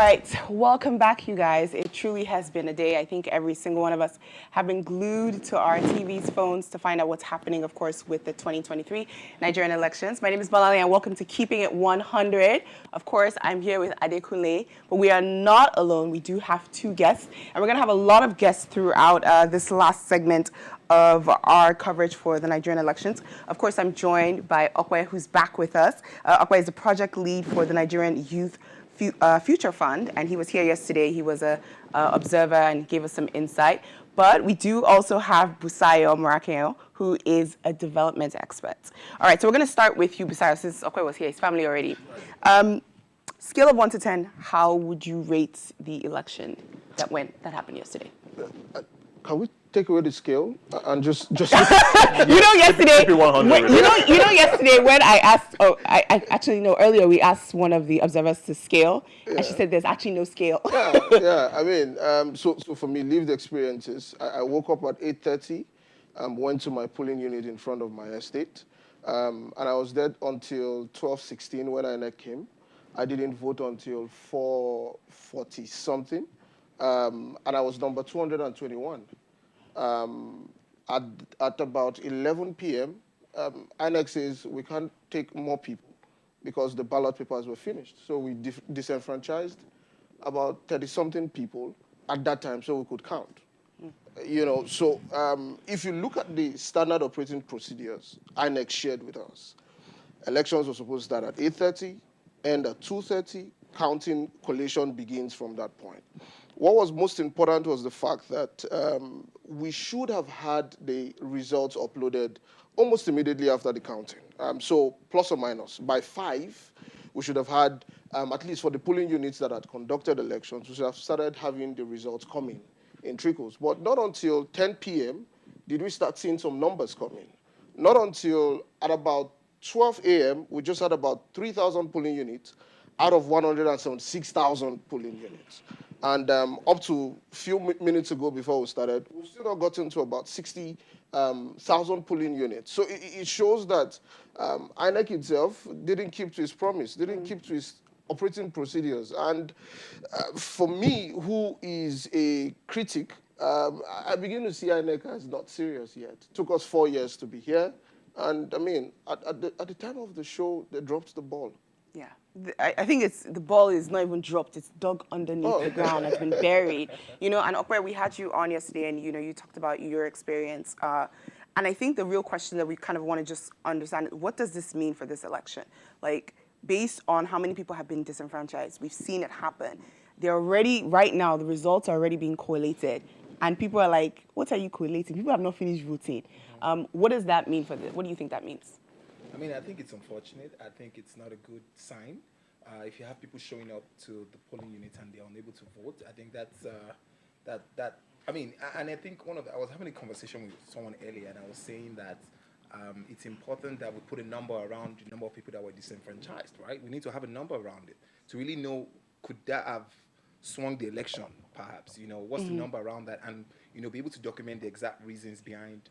right, welcome back, you guys. It truly has been a day. I think every single one of us have been glued to our TVs, phones to find out what's happening, of course, with the 2023 Nigerian elections. My name is Balali, and welcome to Keeping It 100. Of course, I'm here with Adekunle, but we are not alone. We do have two guests, and we're going to have a lot of guests throughout this last segment of our coverage for the Nigerian elections. Of course, I'm joined by Okwe, who's back with us. Okwe is the project lead for the Nigerian Youth Future Fund, and he was here yesterday. He was a observer and gave us some insight. But we do also have Busayo Murakeo, who is a development expert. All right, so we're going to start with you, Busayo, since Okwe was here. His family already. Scale of 1 to 10, how would you rate the election that happened yesterday? Can we take away the scale and just yesterday, yesterday when I asked, I actually know earlier we asked one of the observers to scale, and she said there's actually no scale. Yeah. I mean, so for me, lived experiences. I woke up at 8:30, went to my polling unit in front of my estate, and I was there until 12:16 when INEC came. I didn't vote until 4:40 something, and I was number 221. At about 11 p.m., INEC says we can't take more people because the ballot papers were finished. So we disenfranchised about 30-something people at that time so we could count. So if you look at the standard operating procedures INEC shared with us, elections were supposed to start at 8:30, end at 2:30, counting collation begins from that point. What was most important was the fact that we should have had the results uploaded almost immediately after the counting. So plus or minus, by 5, we should have had, at least for the polling units that had conducted elections, we should have started having the results coming in trickles. But not until 10 p.m. did we start seeing some numbers coming. Not until at about 12 a.m., we just had about 3,000 polling units out of 176,000 polling units. And up to a few minutes ago before we started, we've still not gotten to about 60,000 polling units. So it shows that INEC itself didn't keep to its promise, didn't keep to its operating procedures. And for me, who is a critic, I begin to see INEC as not serious yet. It took us 4 years to be here. And I mean, at the time of the show, they dropped the ball. Yeah, I think the ball is not even dropped; it's dug underneath the ground. It's been buried. And Okwe, we had you on yesterday, and you talked about your experience. And I think the real question that we kind of want to just understand: what does this mean for this election? Like, based on how many people have been disenfranchised, we've seen it happen. They're already right now. The results are already being collated, and people are like, "What are you collating? People have not finished voting." What does that mean for this? What do you think that means? I mean, I think it's unfortunate. I think it's not a good sign. If you have people showing up to the polling unit and they're unable to vote, I think that's I mean, and I think I was having a conversation with someone earlier, and I was saying that it's important that we put a number around the number of people that were disenfranchised, right? We need to have a number around it to really know, could that have swung the election, perhaps? What's the number around that, and be able to document the exact reasons behind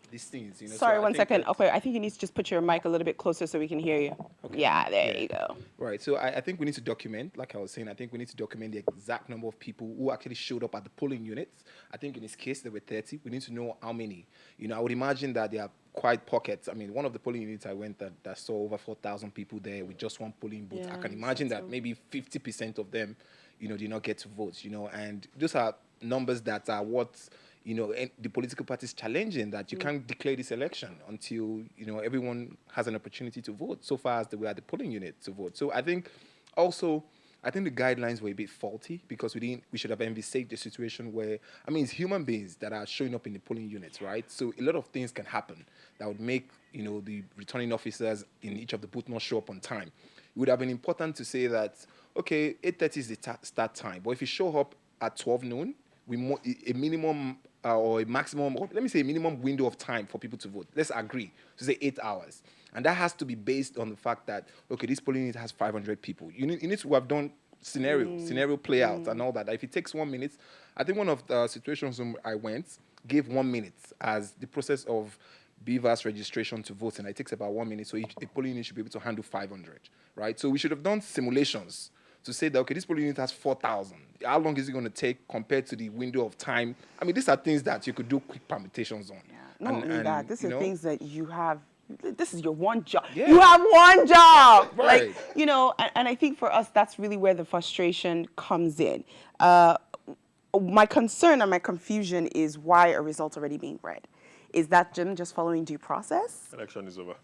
these things. Sorry, 1 second. Okay, I think you need to just put your mic a little bit closer so we can hear you. Okay. Yeah, there you go. Right. So I think we need to document, like I was saying, I think we need to document the exact number of people who actually showed up at the polling units. I think in this case there were 30. We need to know how many. I would imagine that there are quite pockets. I mean, one of the polling units I went that saw over 4,000 people there with just one polling booth. I can imagine that maybe 50% of them, did not get to vote. And those are numbers that are what the political parties challenging, that you can't declare this election until, everyone has an opportunity to vote, so far as they were at the polling unit to vote. So I think the guidelines were a bit faulty because we should have envisaged a situation where, it's human beings that are showing up in the polling units, right? So a lot of things can happen that would make, the returning officers in each of the booths not show up on time. It would have been important to say that, okay, 8:30 is the start time, but if you show up at 12 noon, a minimum or a maximum, let me say a minimum window of time for people to vote. Let's agree to say 8 hours. And that has to be based on the fact that, okay, this polling unit has 500 people. You need to have done scenario play out and all that. If it takes 1 minute, I think one of the situations when I went gave 1 minute as the process of BVAS registration to vote, and it takes about 1 minute. So a polling unit should be able to handle 500, right? So we should have done simulations to say that, okay, this polling unit has 4,000. How long is it going to take compared to the window of time? I mean, these are things that you could do quick permutations on. Yeah. Not only that, this you is know, things that you have. This is your one job. Yeah. You have one job. Right. Like, and I think for us, that's really where the frustration comes in. My concern and my confusion is why a result's already being read. Is that Jim just following due process? Election is over,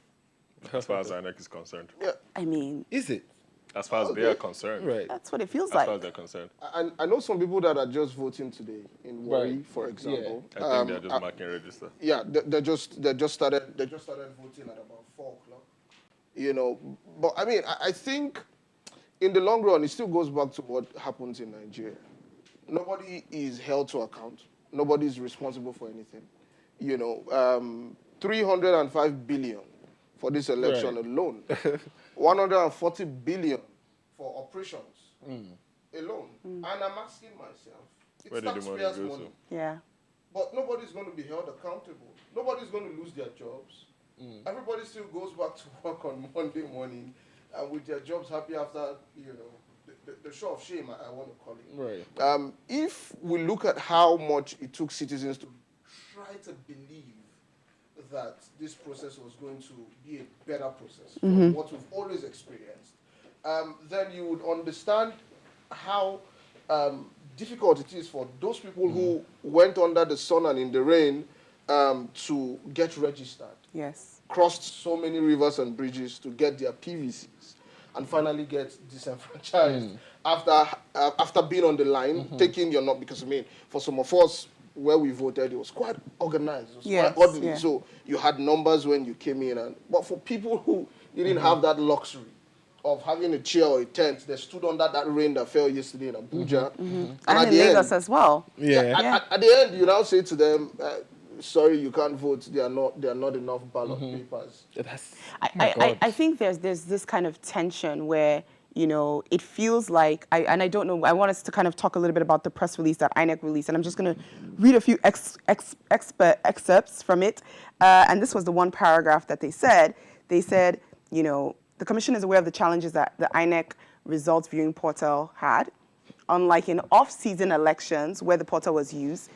as far as INEC is concerned. Yeah. I mean, Is it? As far as they are concerned. Right. that's what it feels As far as like. they're concerned. I know some people that are just voting today in Warri, Right. for example. I think they're just marking register. Yeah, they just started voting at about 4:00. But I mean, I think in the long run, it still goes back to what happens in Nigeria. Nobody is held to account. Nobody is responsible for anything. 305 billion for this election Right. alone. 140 billion for operations alone. And I'm asking myself, Where it's did the money taxpayers' go money. to? Yeah. But nobody's going to be held accountable. Nobody's going to lose their jobs. Everybody still goes back to work on Monday morning and with their jobs happy after, the show of shame, I want to call it. Right. If we look at how much it took citizens to try to believe that this process was going to be a better process from what we've always experienced, then you would understand how difficult it is for those people who went under the sun and in the rain to get registered, Yes. crossed so many rivers and bridges to get their PVCs, and finally get disenfranchised after being on the line, taking your number. Because, I mean, for some of us, where we voted, it was quite organized. It was Yes, quite orderly. yeah. So you had numbers when you came in. But for people who didn't have that luxury of having a chair or a tent, they stood under that rain that fell yesterday in Abuja. And at in the Lagos end, as well. Yeah. At the end, you now say to them, sorry, you can't vote. There are not enough ballot papers. That's, I think there's this kind of tension where, it feels like, and I don't know, I want us to kind of talk a little bit about the press release that INEC released, and I'm just going to read a few excerpts from it. And this was the one paragraph that they said. They said, the Commission is aware of the challenges that the INEC results viewing portal had. Unlike in off-season elections where the portal was used,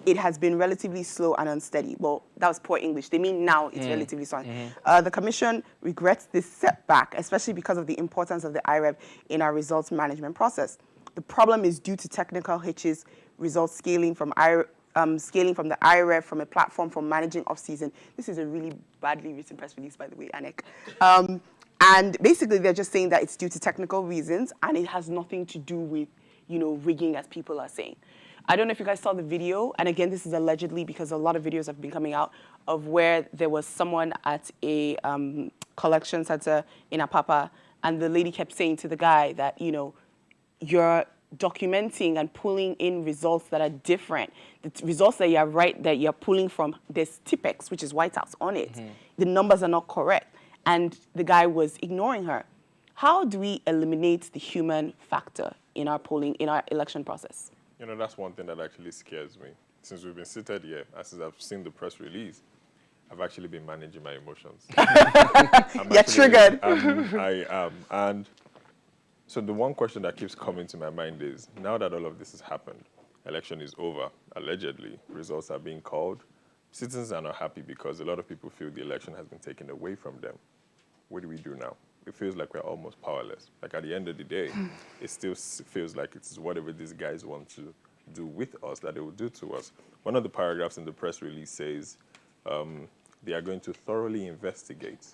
it has been relatively slow and unsteady. Well, that was poor English. They mean now it's relatively slow. The Commission regrets this setback, especially because of the importance of the IREV in our results management process. The problem is due to technical hitches, results scaling from the IREV from a platform for managing off-season. This is a really badly written press release, by the way, INEC. And basically, they're just saying that it's due to technical reasons, and it has nothing to do with, rigging, as people are saying. I don't know if you guys saw the video, and again, this is allegedly because a lot of videos have been coming out of where there was someone at a collection center in Apapa, and the lady kept saying to the guy that, you're documenting and pulling in results that are different. The results that you're pulling from, there's TIPEX, which is White House, on it. The numbers are not correct. And the guy was ignoring her. How do we eliminate the human factor in our polling, in our election process? That's one thing that actually scares me. Since we've been seated here, and since I've seen the press release, I've actually been managing my emotions. You're triggered. I am. And so the one question that keeps coming to my mind is, now that all of this has happened, election is over, allegedly, results are being called, citizens are not happy because a lot of people feel the election has been taken away from them. What do we do now? It feels like we're almost powerless. Like at the end of the day, it still feels like it's whatever these guys want to do with us that they will do to us. One of the paragraphs in the press release says they are going to thoroughly investigate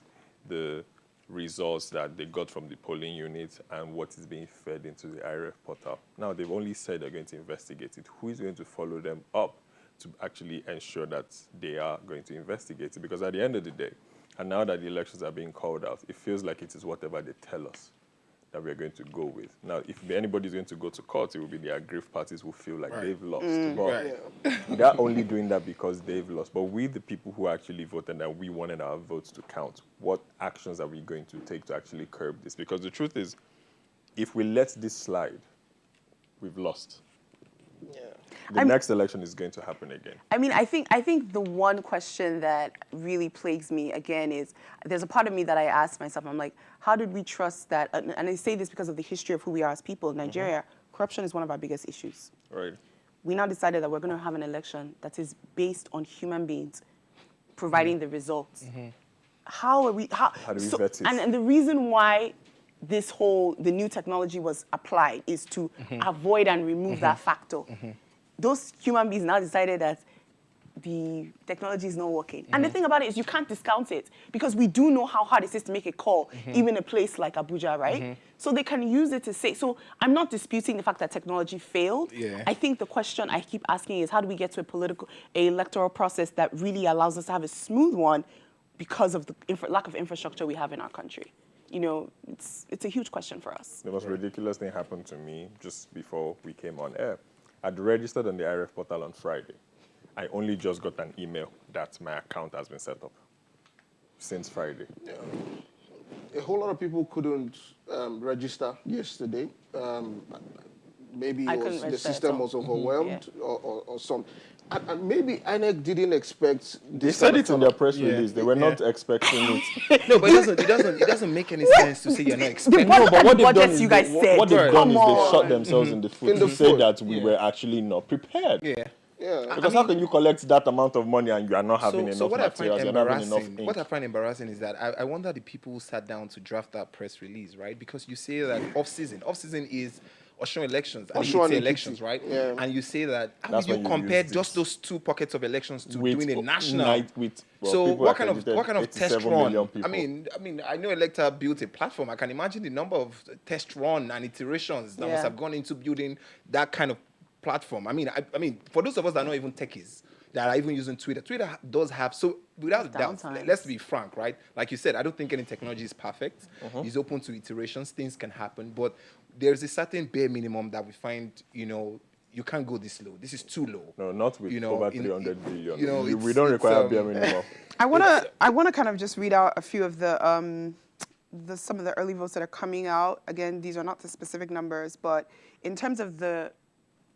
the results that they got from the polling unit and what is being fed into the IRF portal. Now, they've only said they're going to investigate it. Who is going to follow them up to actually ensure that they are going to investigate it? Because at the end of the day, and now that the elections are being called out, it feels like it is whatever they tell us that we're going to go with. Now, if anybody's going to go to court, it will be the aggrieved parties who feel like they've lost. But they're only doing that because they've lost. But we, the people who actually voted and we wanted our votes to count, what actions are we going to take to actually curb this? Because the truth is, if we let this slide, we've lost. The next election is going to happen again. I mean, I think the one question that really plagues me again is there's a part of me that I ask myself, I'm like, how did we trust that? And I say this because of the history of who we are as people in Nigeria. Corruption is one of our biggest issues. Right. We now decided that we're going to have an election that is based on human beings providing the results. How are we? How do we vet it? And the reason why the new technology was applied is to avoid and remove that factor. Those human beings now decided that the technology is not working. And the thing about it is you can't discount it because we do know how hard it is to make a call, even a place like Abuja, right? So they can use it to say, so I'm not disputing the fact that technology failed. Yeah. I think the question I keep asking is how do we get to a electoral process that really allows us to have a smooth one because of the lack of infrastructure we have in our country? You know, it's a huge question for us. The most ridiculous thing happened to me just before we came on air. I'd registered on the IRF portal on Friday. I only just got an email that my account has been set up since Friday. Yeah. A whole lot of people couldn't register yesterday. Maybe the system was overwhelmed or some. And maybe INEC didn't expect. They said it in their press release. They were not expecting it. No, but it doesn't make any sense to say you're not expecting. No, but what they've done budgets is you guys said. What they've done is they shot themselves Mm-hmm. in the foot to say that we were actually not prepared. Yeah. Yeah. Because how can you collect that amount of money and you are not having enough materials, you're not having enough ink? What I find embarrassing is that I wonder the people who sat down to draft that press release, right? Because you say that off-season is Osun elections, and Osun it's elections, right? Yeah. And you say that, how That's would when you you compare use just this. those two pockets of elections to With doing a national? So people what kind of accredited, test 87 run? million people. I mean, I know Electher built a platform. I can imagine the number of test run and iterations that must have gone into building that kind of platform. I mean, for those of us that are not even techies, that are even using Twitter, Twitter does have, so without a doubt, Downtimes. let's be frank, right? Like you said, I don't think any technology is perfect. It's open to iterations, things can happen, but there's a certain bare minimum that we find, you can't go this low. This is too low. No, not with over 300 billion. We it's- don't it's, require bare minimum. I wanna kind of just read out a few of some of the early votes that are coming out. Again, these are not the specific numbers, but in terms of the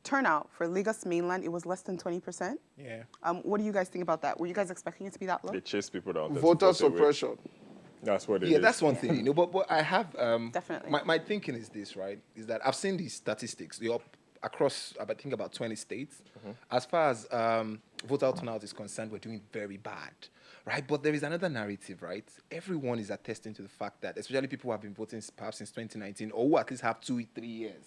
turnout for Lagos mainland, it was less than 20%. Yeah. What do you guys think about that? Were you guys expecting it to be that low? They chase people down. to Voter vote away. suppression. That's what it is. Yeah, that's one thing, but I have Definitely. My thinking is this, right? Is that I've seen these statistics. They're up across, I think, about 20 states. As far as voter turnout is concerned, we're doing very bad, right? But there is another narrative, right? Everyone is attesting to the fact that, especially people who have been voting perhaps since 2019, or who at least have 2-3 years,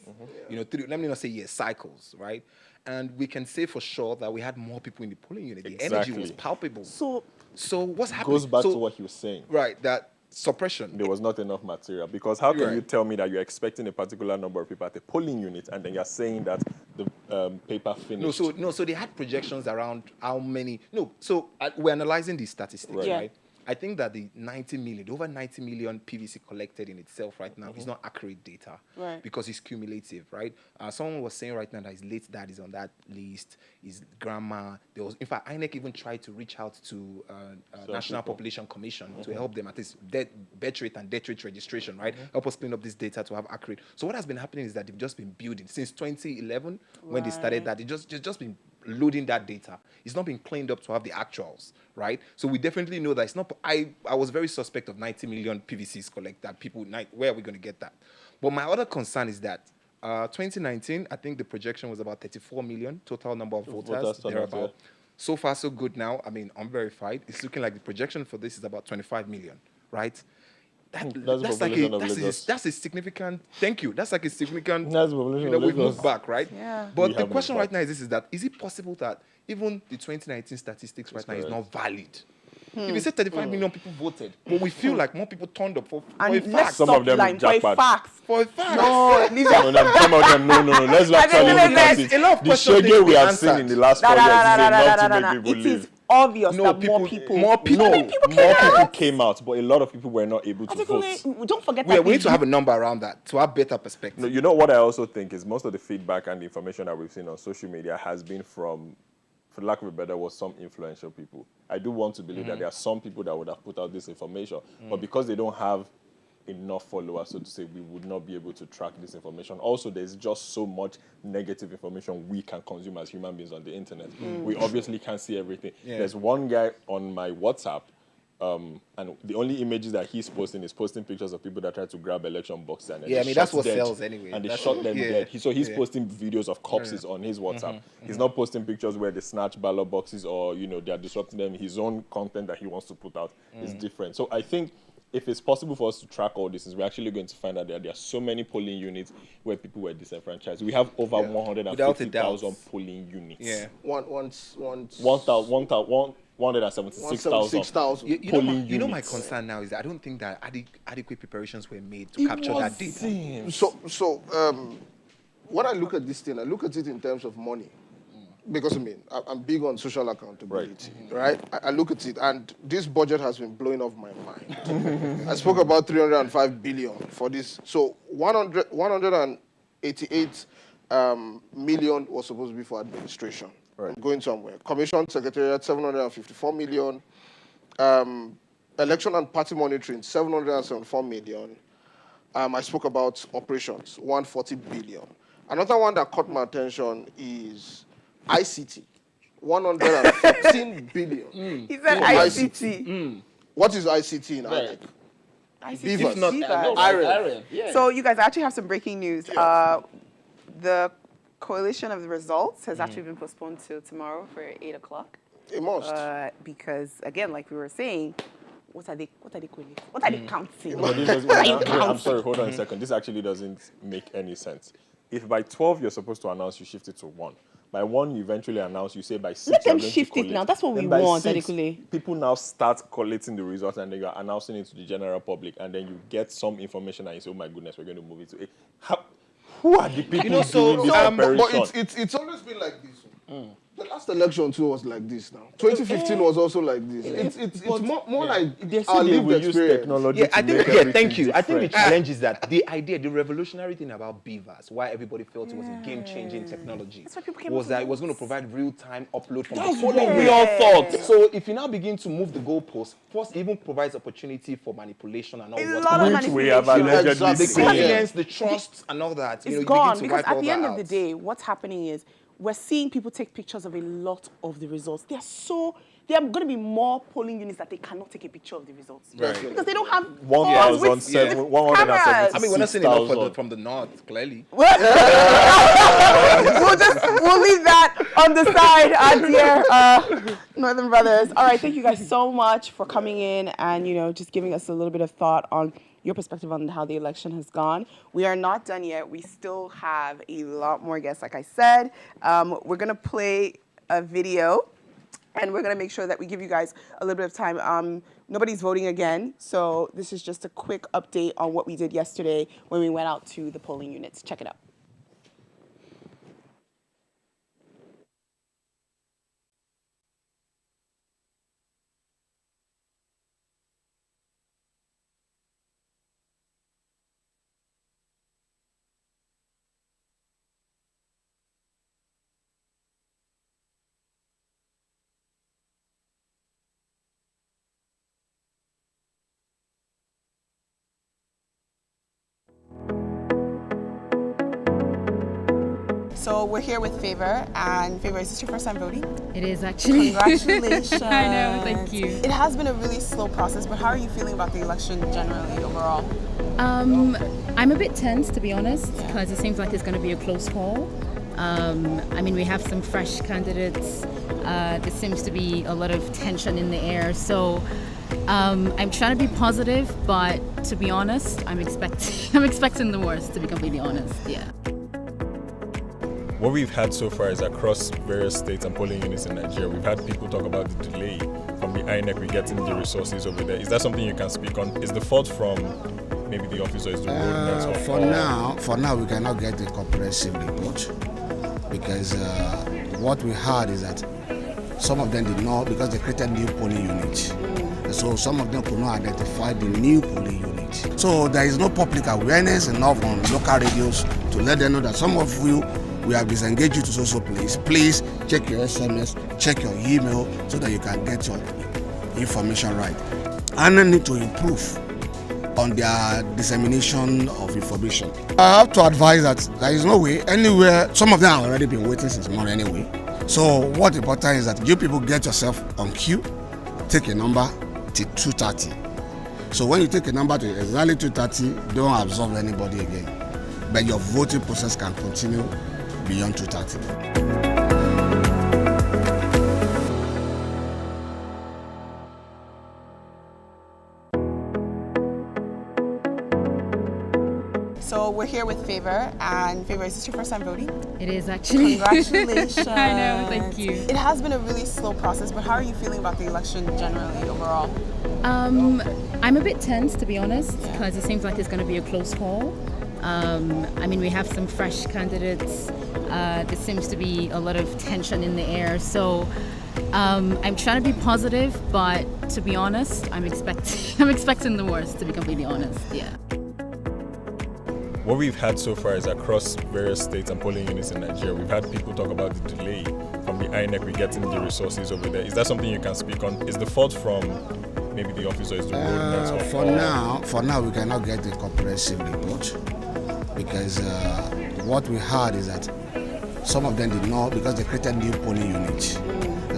let me not say years, cycles, right? And we can say for sure that we had more people in the polling unit. The energy was palpable. So what's happening? Goes back to what he was saying. Right, that suppression. There was not enough material. Because how can Right. you tell me that you're expecting a particular number of people at a polling unit and then you're saying that the paper finished? So they had projections around how many. So we're analyzing these statistics, Right. right? I think that the over 90 million PVC collected in itself right now is not accurate data, Right. because it's cumulative, right? Someone was saying right now that his late dad is on that list, his grandma. In fact, INEC even tried to reach out to National Population Commission to help them at least birth rate and death rate registration, right? Help us clean up this data to have accurate. So what has been happening is that they've just been building since 2011 when they started that. They just been loading that data. It's not been cleaned up to have the actuals, right? So we definitely know that it's not. I was very suspect of 90 million PVCs collected. Where are we going to get that? But my other concern is that 2019, I think the projection was about 34 million total number of voters. Thereabout. So far, so good now. I mean, unverified. It's looking like the projection for this is about 25 million, right? That's a significant. Thank you. That's like a significant. That's the population of we've Lagos. moved back, right? Yeah. But We the have question moved right now is that is it possible that even the 2019 statistics right now is correct. not valid? If you say 35 million people voted, but we feel like more people turned up for a And fact. let's Some stop of them lying is for a jackpot. fact. For a fact. No, leave that. Some of them, no. Let's actually wait, look at wait. it. A lot of The questions need shege to we be have answered. seen in the last 4 years is enough to make people It is leave. obvious No, that people- more people. more people- No, more people Came out, but a lot of people were not able to Particularly, vote. don't forget We that need to have a number around that to have better perspective. No, you know what I also think is most of the feedback and the information that we've seen on social media has been from, for lack of a better word, some influential people. I do want to believe that there are some people that would have put out this information, but because they don't have enough followers, so to say, we would not be able to track this information. Also, there's just so much negative information we can consume as human beings on the internet. We obviously can't see everything. There's one guy on my WhatsApp, and the only images that he's posting is posting pictures of people that try to grab election boxes. And Yeah, I mean, that's what sells anyway. And they That's shot them dead. So he's Yeah. posting videos of corpses on his WhatsApp. He's not posting pictures where they snatch ballot boxes or, they're disrupting them. His own content that he wants to put out is different. So I think if it's possible for us to track all this, we're actually going to find out that there are so many polling units where people were disenfranchised. We have over 150,000 polling units. Yeah. 176,000 polling you know my units. concern now is that I don't think that adequate preparations were made to capture that data. So when I look at this thing, I look at it in terms of money. Because I'm big on social accountability, right? I look at it, and this budget has been blowing off my mind. I spoke about 305 billion for this. So 188 million was supposed to be for administration. Right. Going somewhere. Commission Secretariat, 754 million. Election and party monitoring, 774 million. I spoke about operations, 140 billion. Another one that caught my attention is ICT, 115 billion. He said ICT. What is ICT in INEC? ICT. Beavers. Beavers. Iron. Yeah. So you guys, I actually have some breaking news. The coalition of the results has actually been postponed till tomorrow for 8 o'clock. It must. Because again, like we were saying, what are they collating? What are they counting? But this doesn't- I'm sorry, hold on a second. This actually doesn't make any sense. If by 12 you're supposed to announce, you shift it to 1. By 1, you eventually announce, you say by 6. Let them you're going to shift it collate. now. That's what we Then by want, 6, Adekunle. people now start collating the results and then you're announcing it to the general public, and then you get some information and you say, oh my goodness, we're going to move it to 8. Who are the people doing this operation? But it's always been like this. The last election too was like this now. 2015 was also like this. It's more like our lived experience. Technology I think, thank you. I think the different. challenge is that the revolutionary thing about beavers, why everybody felt it was a game-changing technology, That's why people came was up that with it was going to provide real-time upload from That's the polling what we unit. all thought. So if you now begin to move the goalposts, first it even provides opportunity for manipulation and all A what. lot of Which we have manipulation. allegedly The seen. confidence, the trust, and all that. It's you gone begin to because wipe at all the that end of the out. day, what's happening is we're seeing people take pictures of a lot of the results. There are going to be more polling units that they cannot take a picture of the results. Right. Because they don't have 1,176,000. I mean, we're not seeing enough from the north, clearly. we'll leave that on the side, dear Northern Brothers. All right, thank you guys so much for coming in and, just giving us a little bit of thought on your perspective on how the election has gone. We are not done yet. We still have a lot more guests, like I said. We're going to play a video, and we're going to make sure that we give you guys a little bit of time. Nobody's voting again, so this is just a quick update on what we did yesterday when we went out to the polling units. Check it out. So we're here with Favor, and Favor, is this your first time voting? It is actually. Congratulations. I know, thank you. It has been a really slow process, but how are you feeling about the election generally, overall? I'm a bit tense, to be honest, because it seems like it's going to be a close call. We have some fresh candidates. There seems to be a lot of tension in the air. So I'm trying to be positive, but to be honest, I'm expecting the worst, to be completely honest. Yeah. What we've had so far is across various states and polling units in Nigeria, we've had people talk about the delay from the INEC with getting the resources over there. Is that something you can speak on? Is the fault from maybe the office or is the road network? For now, we cannot get a comprehensive report because what we heard is that some of them did not, because they created new polling units. So some of them could not identify the new polling unit. So there is no public awareness enough on local radios to let them know that some of you, we have disengaged you to social place. Please check your SMS, check your email so that you can get your information right. And I need to improve on their dissemination of information. I have to advise that there is no way anywhere. Some of them have already been waiting since morning anyway. So what important is that you people get yourself on queue, take a number till 2:30. So when you take a number to exactly 2:30, don't absorb anybody again. But your voting process can continue beyond 2:30. So we're here with Favor, and Favor, is this your first time voting? It is actually. Congratulations. I know, thank you. It has been a really slow process, but how are you feeling about the election generally overall? I'm a bit tense, to be honest, because it seems like it's going to be a close call. I mean, we have some fresh candidates. There seems to be a lot of tension in the air. So I'm trying to be positive, but to be honest, I'm expecting the worst, to be completely honest. Yeah. What we've had so far is across various states and polling units in Nigeria, we've had people talk about the delay from the INEC we getting the resources over there. Is that something you can speak on? Is the fault from maybe the office or is the road network? For now, we cannot get a comprehensive report because what we heard is that some of them did not, because they created new polling units.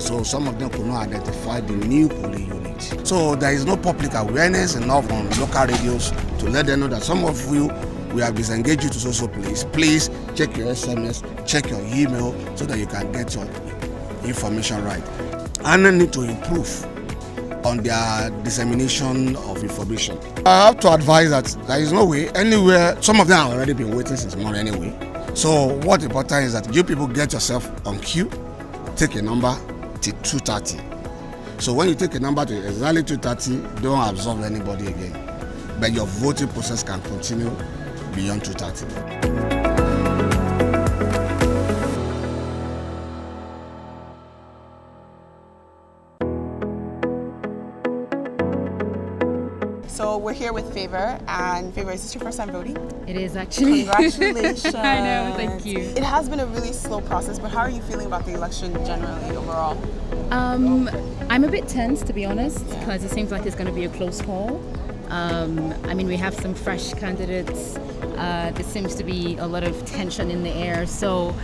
So some of them could not identify the new polling unit. So there is no public awareness enough on local radios to let them know that some of you, we have disengaged you to social place. Please check your SMS, check your email so that you can get your information right. And they need to improve on their dissemination of information. I have to advise that there is no way anywhere. Some of them have already been waiting since morning anyway. So what important is that you people get yourself on queue, take a number till 2:30. So when you take a number to exactly 2:30, don't absorb anybody again. But your voting process can continue beyond 2:30. So we're here with Favor, and Favor, is this your first time voting? It is actually. Congratulations. I know, thank you. It has been a really slow process, but how are you feeling about the election generally overall? I'm a bit tense, to be honest, because it seems like it's going to be a close call. I mean, we have some fresh candidates. There seems to be a lot of tension in the air. So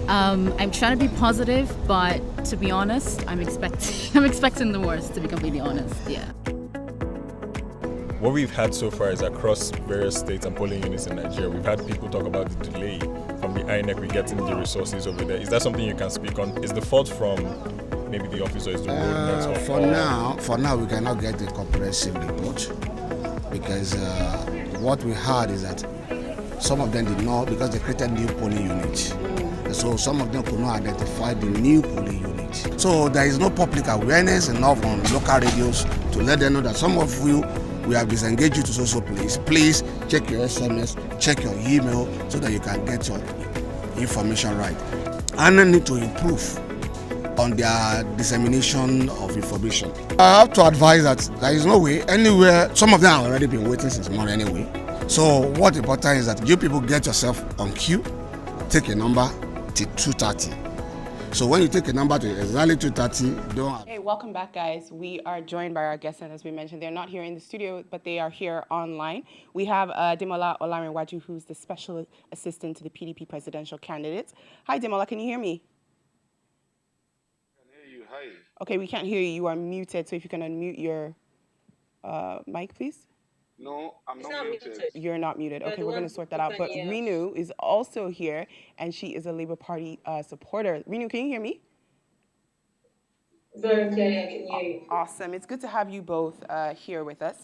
I'm trying to be positive, but to be honest, I'm expecting the worst, to be completely honest. Yeah. What we've had so far is across various states and polling units in Nigeria, we've had people talk about the delay from the INEC we getting the resources over there. Is that something you can speak on? Is the fault from maybe the office or is the road network? For now, we cannot get a comprehensive report because what we heard is that some of them did not, because they created new polling units. So some of them could not identify the new polling unit. So there is no public awareness enough on local radios to let them know that some of you, we have disengaged you to social place. Please check your SMS, check your email so that you can get your information right. And they need to improve on their dissemination of information. I have to advise that there is no way anywhere. Some of them have already been waiting since morning anyway. So what important is that you people get yourself on queue, take a number till 2:30. So when you take a number to exactly 2:30, don't. Hey, welcome back, guys. We are joined by our guests, and as we mentioned, they're not here in the studio, but they are here online. We have Demola Olarinwaju, who's the special assistant to the PDP presidential candidates. Hi, Demola, can you hear me? I can hear you. Hi. Okay, we can't hear you. You are muted, so if you can unmute your mic, please. No, I'm It's not not muted. muted. You're not muted. You're Okay, the we're one going to sort who that out. But can hear us. Renu is also here, and she is a Labour Party supporter. Renu, can you hear me? Very clearly, I can hear you. Awesome. It's good to have you both here with us.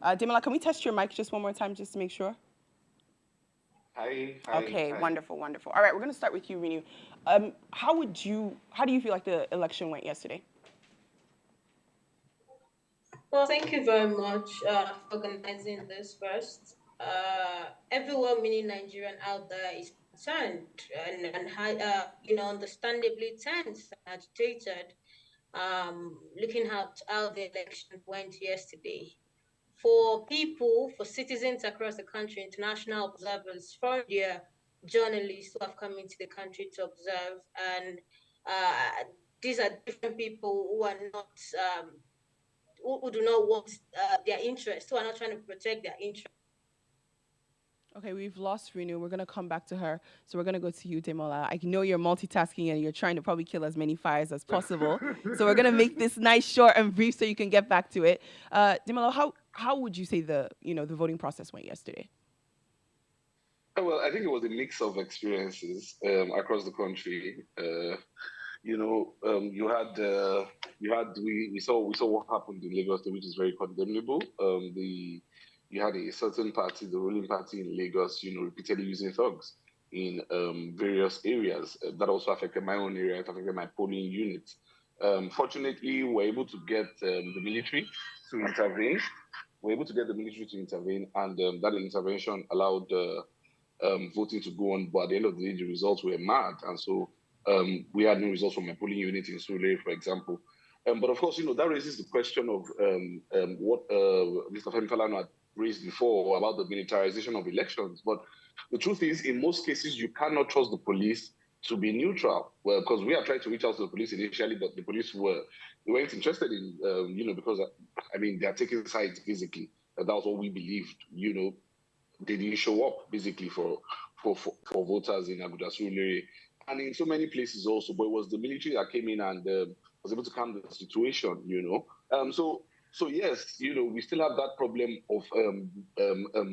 Demola, can we test your mic just one more time just to make sure? Hi. Okay, hi. wonderful, wonderful. All right, we're going to start with you, Renu. How do you feel like the election went yesterday? Well, thank you very much for organizing this first. Every well-meaning Nigerian out there is concerned and understandably tense and agitated, looking at how the election went yesterday. For citizens across the country, international observers, foreign media, journalists who have come into the country to observe, and uh, these are different people who are not who do not want their interests, who are not trying to protect their interests. Okay, we've lost Renu. We're gonna come back to her. So we're gonna go to you, Demola. I know you're multitasking and you're trying to probably kill as many fires as possible. So we're gonna make this nice, short, and brief so you can get back to it. Demola, how would you say the voting process went yesterday? Well, I think it was a mix of experiences across the country. We saw what happened in Lagos, which is very condemnable. You had a certain party, the ruling party in Lagos, repeatedly using thugs in various areas. That also affected my own area. It affected my polling unit. Fortunately, we were able to get the military to intervene. And that intervention allowed voting to go on. But at the end of the day, the results were mad, and so we had no results from my polling unit in Sule, for example. But of course, that raises the question of what Mr. Femi Falana had raised before about the militarization of elections. But the truth is, in most cases, you cannot trust the police to be neutral. Well, because we have tried to reach out to the police initially, but the police weren't interested in, because they are taking sides basically. That was what we believed. They didn't show up basically for voters in Abuja Surulere and in so many places also. But it was the military that came in and was able to calm the situation. So yes, we still have that problem of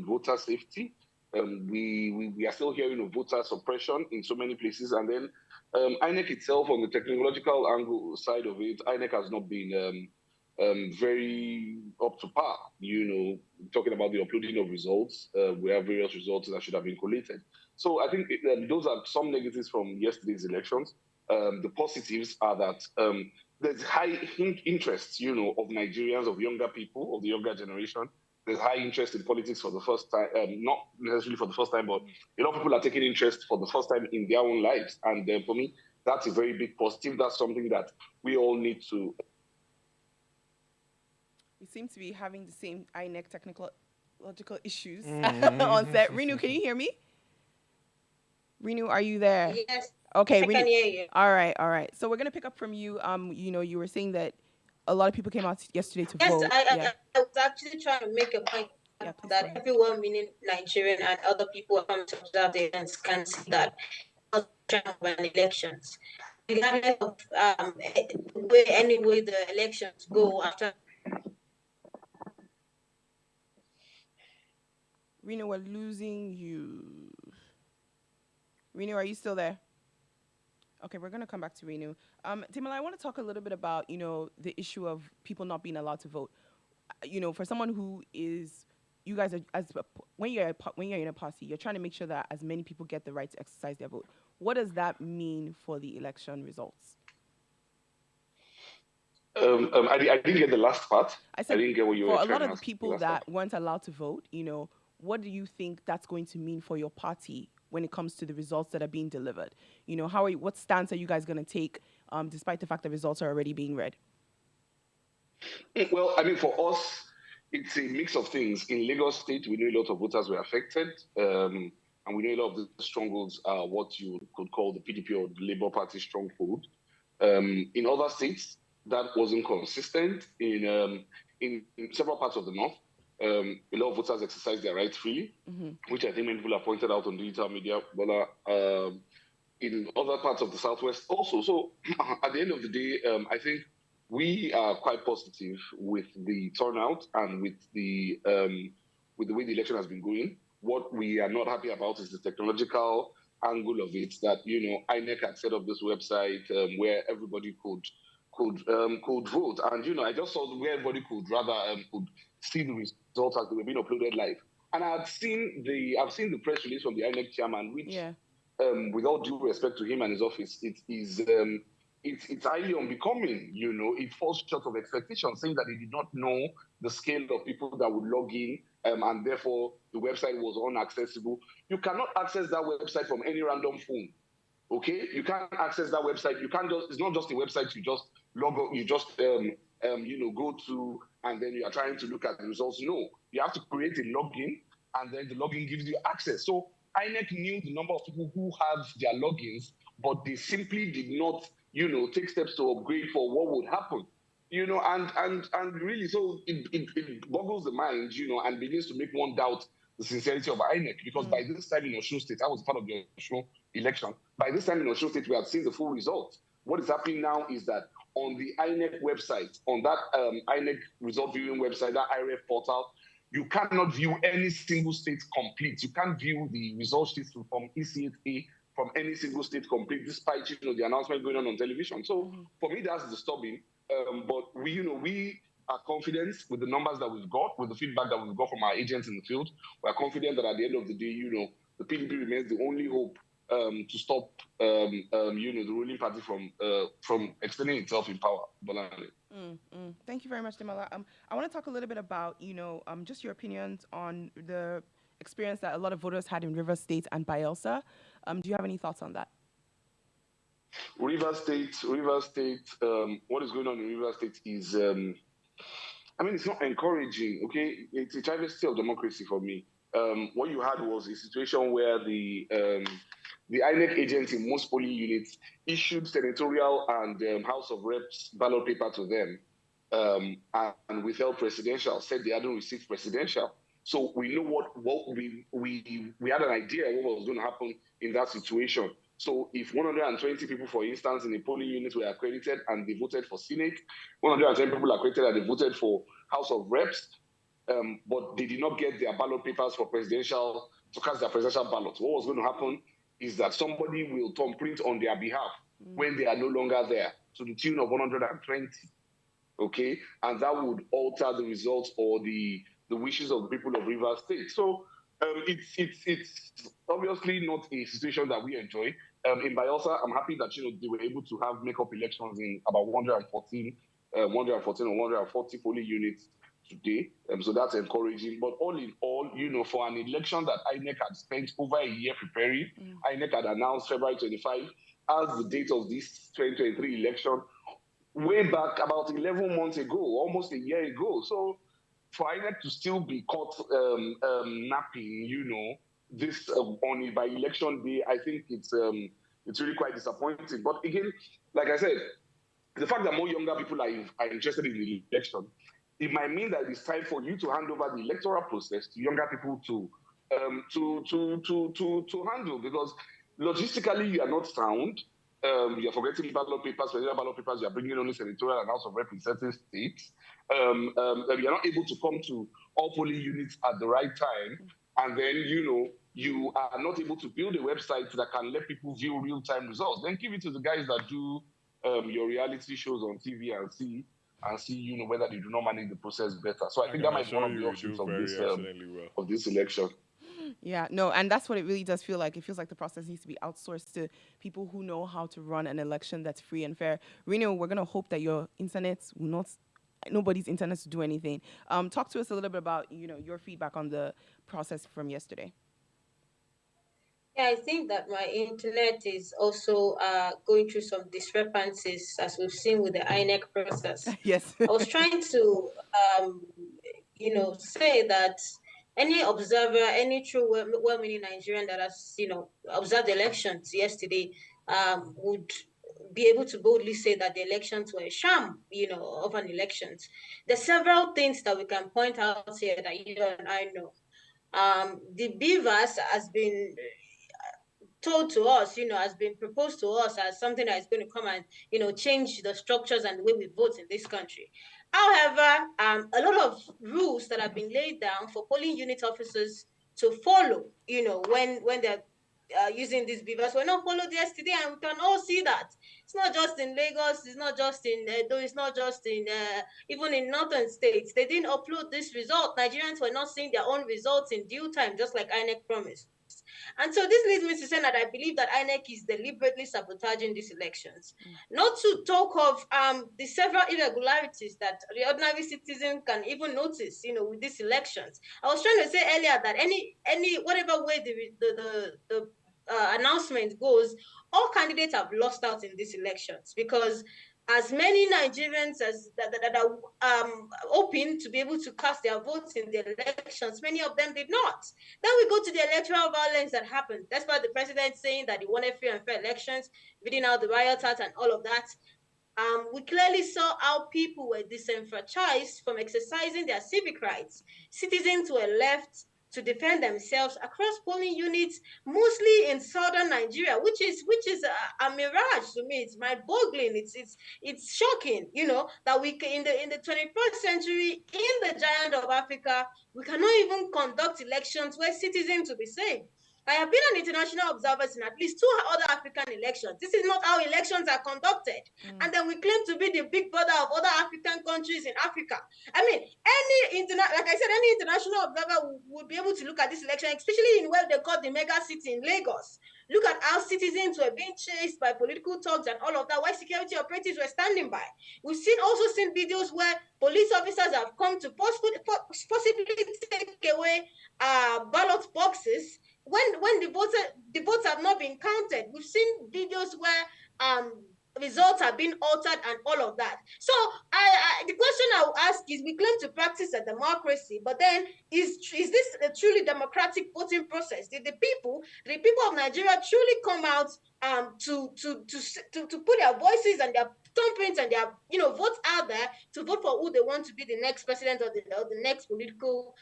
voter safety. We are still hearing of voter suppression in so many places, and then INEC itself, on the technological angle side of it, INEC has not been very up to par. Talking about the uploading of results, we have various results that should have been collated. So I think those are some negatives from yesterday's elections. The positives are that there's high interest, of Nigerians, of younger people, of the younger generation. There's high interest in politics for the first time, not necessarily for the first time, but a lot of people are taking interest for the first time in their own lives. And for me, that's a very big positive. That's something that we all need to. We seem to be having the same INEC technological issues on set. Renu, can you hear me? Renu, are you there? Yes. Okay, I can hear you. All right. So we're gonna pick up from you. You were saying that a lot of people came out yesterday to vote. I was actually trying to make a point that everyone, meaning Nigerian and other who are coming to observe the events, can see that of elections, regardless of any way the elections go after. Renu, we're losing you. Renu, are you still there? Okay, we're going to come back to Renu. Demola, I want to talk a little bit about, the issue of people not being allowed to vote. For someone who is, you guys are, when you're in a party, you're trying to make sure that as many people get the right to exercise their vote. What does that mean for the election results? I didn't get the last part. I didn't get what you were trying to ask. For a lot of the people that weren't allowed to vote, what do you think that's going to mean for your party when it comes to the results that are being delivered? What stance are you guys going to take, despite the fact that results are already being read? Well, for us, it's a mix of things. In Lagos State, we know a lot of voters were affected, and we know a lot of the strongholds are what you could call the PDP or the Labour Party stronghold. In other states, that wasn't consistent. In several parts of the north, a lot of voters exercised their rights freely, which I think many people have pointed out on digital media. But in other parts of the southwest also. So at the end of the day, I think we are quite positive with the turnout and with the way the election has been going. What we are not happy about is the technological angle of it. That INEC had set up this website where everybody could vote, and I just saw where everybody could see the results as they were being uploaded live. And I've seen the press release from the INEC chairman, which, with all due respect to him and his office, it's highly unbecoming. It falls short of expectation, saying that they did not know the scale of people that would log in, and therefore the website was unaccessible. You cannot access that website from any random phone. Okay, you can't access that website. You can't it's not just a website you just log on, you just go to, and then you are trying to look at the results. No, you have to create a login, and then the login gives you access. So INEC knew the number of people who have their logins, but they simply did not, take steps to upgrade for what would happen. and really, so it boggles the mind, and begins to make one doubt the sincerity of INEC, because by this time in Osun State, I was part of the Osun election. By this time in Osun State, we had seen the full results. What is happening now is that on the INEC website, on that INEC result viewing website, that IRF portal, you cannot view any single state complete. You can't view the result sheets from ECA from any single state complete, despite the announcement going on television. So for me, that's disturbing. But we are confident with the numbers that we've got, with the feedback that we've got from our agents in the field. We're confident that at the end of the day, the PDP remains the only hope to stop, the ruling party from extending itself in power. Thank you very much, Demola. I want to talk a little bit about, just your opinions on the experience that a lot of voters had in Rivers State and Bayelsa. Do you have any thoughts on that? Rivers State. What is going on in Rivers State is, it's not encouraging. Okay, it's a travesty of democracy for me. What you had was a situation where the INEC agents in most polling units issued senatorial and House of Reps ballot paper to them, and withheld presidential. Said they hadn't received presidential. So we know what we had an idea what was going to happen in that situation. So if 120 people, for instance, in a polling unit were accredited and they voted for Senate, 110 people accredited and they voted for House of Reps, but they did not get their ballot papers for presidential, to cast their presidential ballots. What was going to happen is that somebody will thumbprint on their behalf when they are no longer there, to the tune of 120. Okay? And that would alter the results or the wishes of the people of Rivers State. So it's obviously not a situation that we enjoy. In Bayelsa, I'm happy that they were able to have make-up elections in about 114 or 140 polling units today. So that's encouraging. But all in all, for an election that INEC had spent over a year preparing, INEC had announced February 25 as the date of this 2023 election, way back about 11 months ago, almost a year ago. So for INEC to still be caught napping, this on a by election day, I think it's really quite disappointing. But again, like I said, the fact that more younger people are interested in the election, it might mean that it's time for you to hand over the electoral process to younger people to handle, because logistically you are not sound. You're forgetting ballot papers, presidential ballot papers. You're bringing only senatorial and House of Reps in certain states. You're not able to come to all polling units at the right time, and then you are not able to build a website that can let people view real-time results. Then give it to the guys that do your reality shows on TV and see whether they do not manage the process better. So I think that might be one of the options of this election. Yeah, no, and that's what it really does feel like. It feels like the process needs to be outsourced to people who know how to run an election that's free and fair. Reno, we're going to hope that your internet will not, nobody's internet to do anything. Talk to us a little bit about, your feedback on the process from yesterday. Yeah, I think that my internet is also going through some discrepancies, as we've seen with the INEC process. Yes. I was trying to, say that any observer, any true well-meaning Nigerian that has, observed the elections yesterday would be able to boldly say that the elections were a sham, of an elections. There's several things that we can point out here that you and I know. The beavers has been told to us, has been proposed to us as something that is going to come and, change the structures and the way we vote in this country. However, a lot of rules that have been laid down for polling unit officers to follow, when they're using these beavers were not followed yesterday, and we can all see that. It's not just in Lagos, it's not just in Edo, it's not just in even in northern states. They didn't upload this result. Nigerians were not seeing their own results in due time, just like INEC promised. And so this leads me to say that I believe that INEC is deliberately sabotaging these elections. Not to talk of the several irregularities that the ordinary citizen can even notice, with these elections. I was trying to say earlier that any whatever way the announcement goes, all candidates have lost out in these elections, because as many Nigerians as that are open to be able to cast their votes in the elections, many of them did not. Then we go to the electoral violence that happened. That's why the president saying that he wanted free and fair elections, reading out the riot act and all of that. we clearly saw how people were disenfranchised from exercising their civic rights. Citizens were left to defend themselves across polling units, mostly in southern Nigeria, which is a mirage to me. It's mind-boggling. It's shocking, that we in the 21st century, in the giant of Africa, we cannot even conduct elections where citizens will be safe. I have been an international observer in at least 2 other African elections. This is not how elections are conducted. And then we claim to be the big brother of other African countries in Africa. I mean, like I said, any international observer would be able to look at this election, especially in what they call the mega city in Lagos. Look at how citizens were being chased by political thugs and all of that, while security operatives were standing by. We've also seen videos where police officers have come to possibly take away ballot boxes when the votes have not been counted. We've seen videos where results have been altered and all of that. So the question I will ask is, we claim to practice a democracy, but then is this a truly democratic voting process? Did the people of Nigeria truly come out to put their voices and their thumbprints and their votes out there to vote for who they want to be the next president or the next political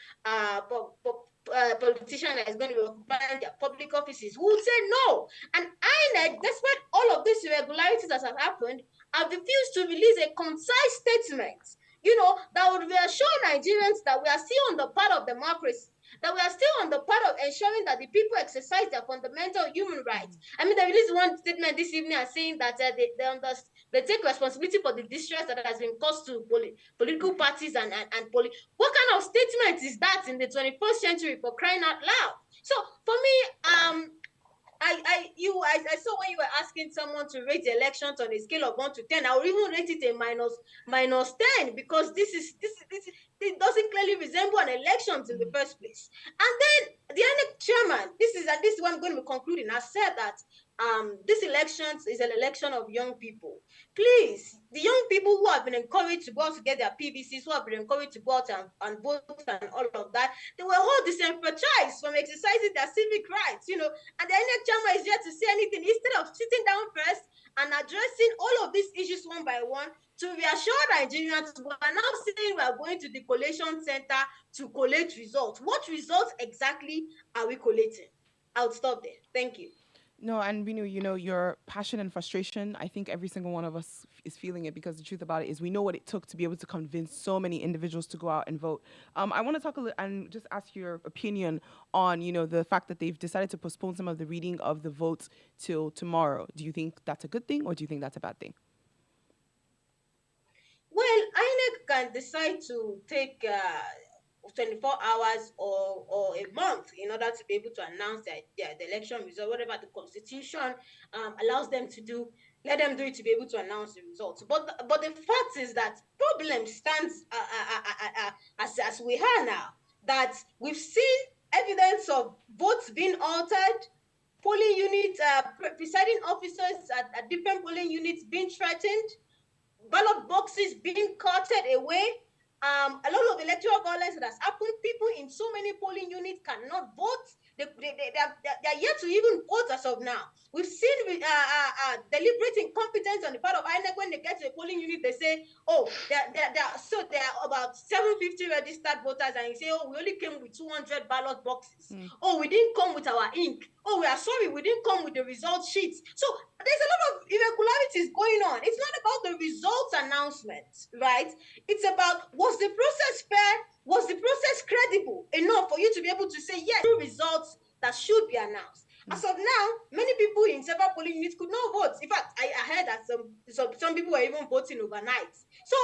politician that is going to be occupying their public offices? Who would say no? And INEC, despite all of these irregularities that have happened, have refused to release a concise statement, that would reassure Nigerians that we are still on the path of democracy, that we are still on the path of ensuring that the people exercise their fundamental human rights. I mean, they released one statement this evening as saying that they take responsibility for the distress that has been caused to political parties and what kind of statement is that in the 21st century, for crying out loud? So for me, I saw when you were asking someone to rate the elections on a scale of 1 to 10, I would even rate it a minus 10, because this it doesn't clearly resemble an election in the first place. And then the INEC chairman, this is what I'm going to be concluding, has said that this election is an election of young people. Please, the young people who have been encouraged to go out to get their PVCs, who have been encouraged to go out and vote and all of that, they were all disenfranchised from exercising their civic rights, and the INEC chairman is here to say anything instead of sitting down first and addressing all of these issues one by one to reassure Nigerians. We are now saying we are going to the collation center to collate results. What results exactly are we collating? I'll stop there. Thank you. No, and your passion and frustration, I think every single one of us is feeling it, because the truth about it is we know what it took to be able to convince so many individuals to go out and vote. I want to talk a little and just ask your opinion on, the fact that they've decided to postpone some of the reading of the votes till tomorrow. Do you think that's a good thing, or do you think that's a bad thing? Well, INEC can decide to take 24 hours or a month in order to be able to announce the election result, whatever the constitution allows them to do. Let them do it to be able to announce the results. But the fact is that problem stands as we are now, that we've seen evidence of votes being altered, polling units, presiding officers at different polling units being threatened, ballot boxes being carted away, a lot of electoral violence that has happened. People in so many polling units cannot vote. They're yet to even vote as of now. We've seen deliberate incompetence on the part of INEC. When they get to a polling unit, they say, oh, there are about 750 registered voters, and you say, oh, we only came with 200 ballot boxes. Oh, we didn't come with our ink. Oh, we are sorry, we didn't come with the result sheets. So there's a lot of irregularities going on. It's not about the results announcement, right? It's about, was the process fair? Was the process credible enough for you to be able to say, yes, results that should be announced? As of now, many people in several polling units could not vote. In fact, I heard that some people were even voting overnight. So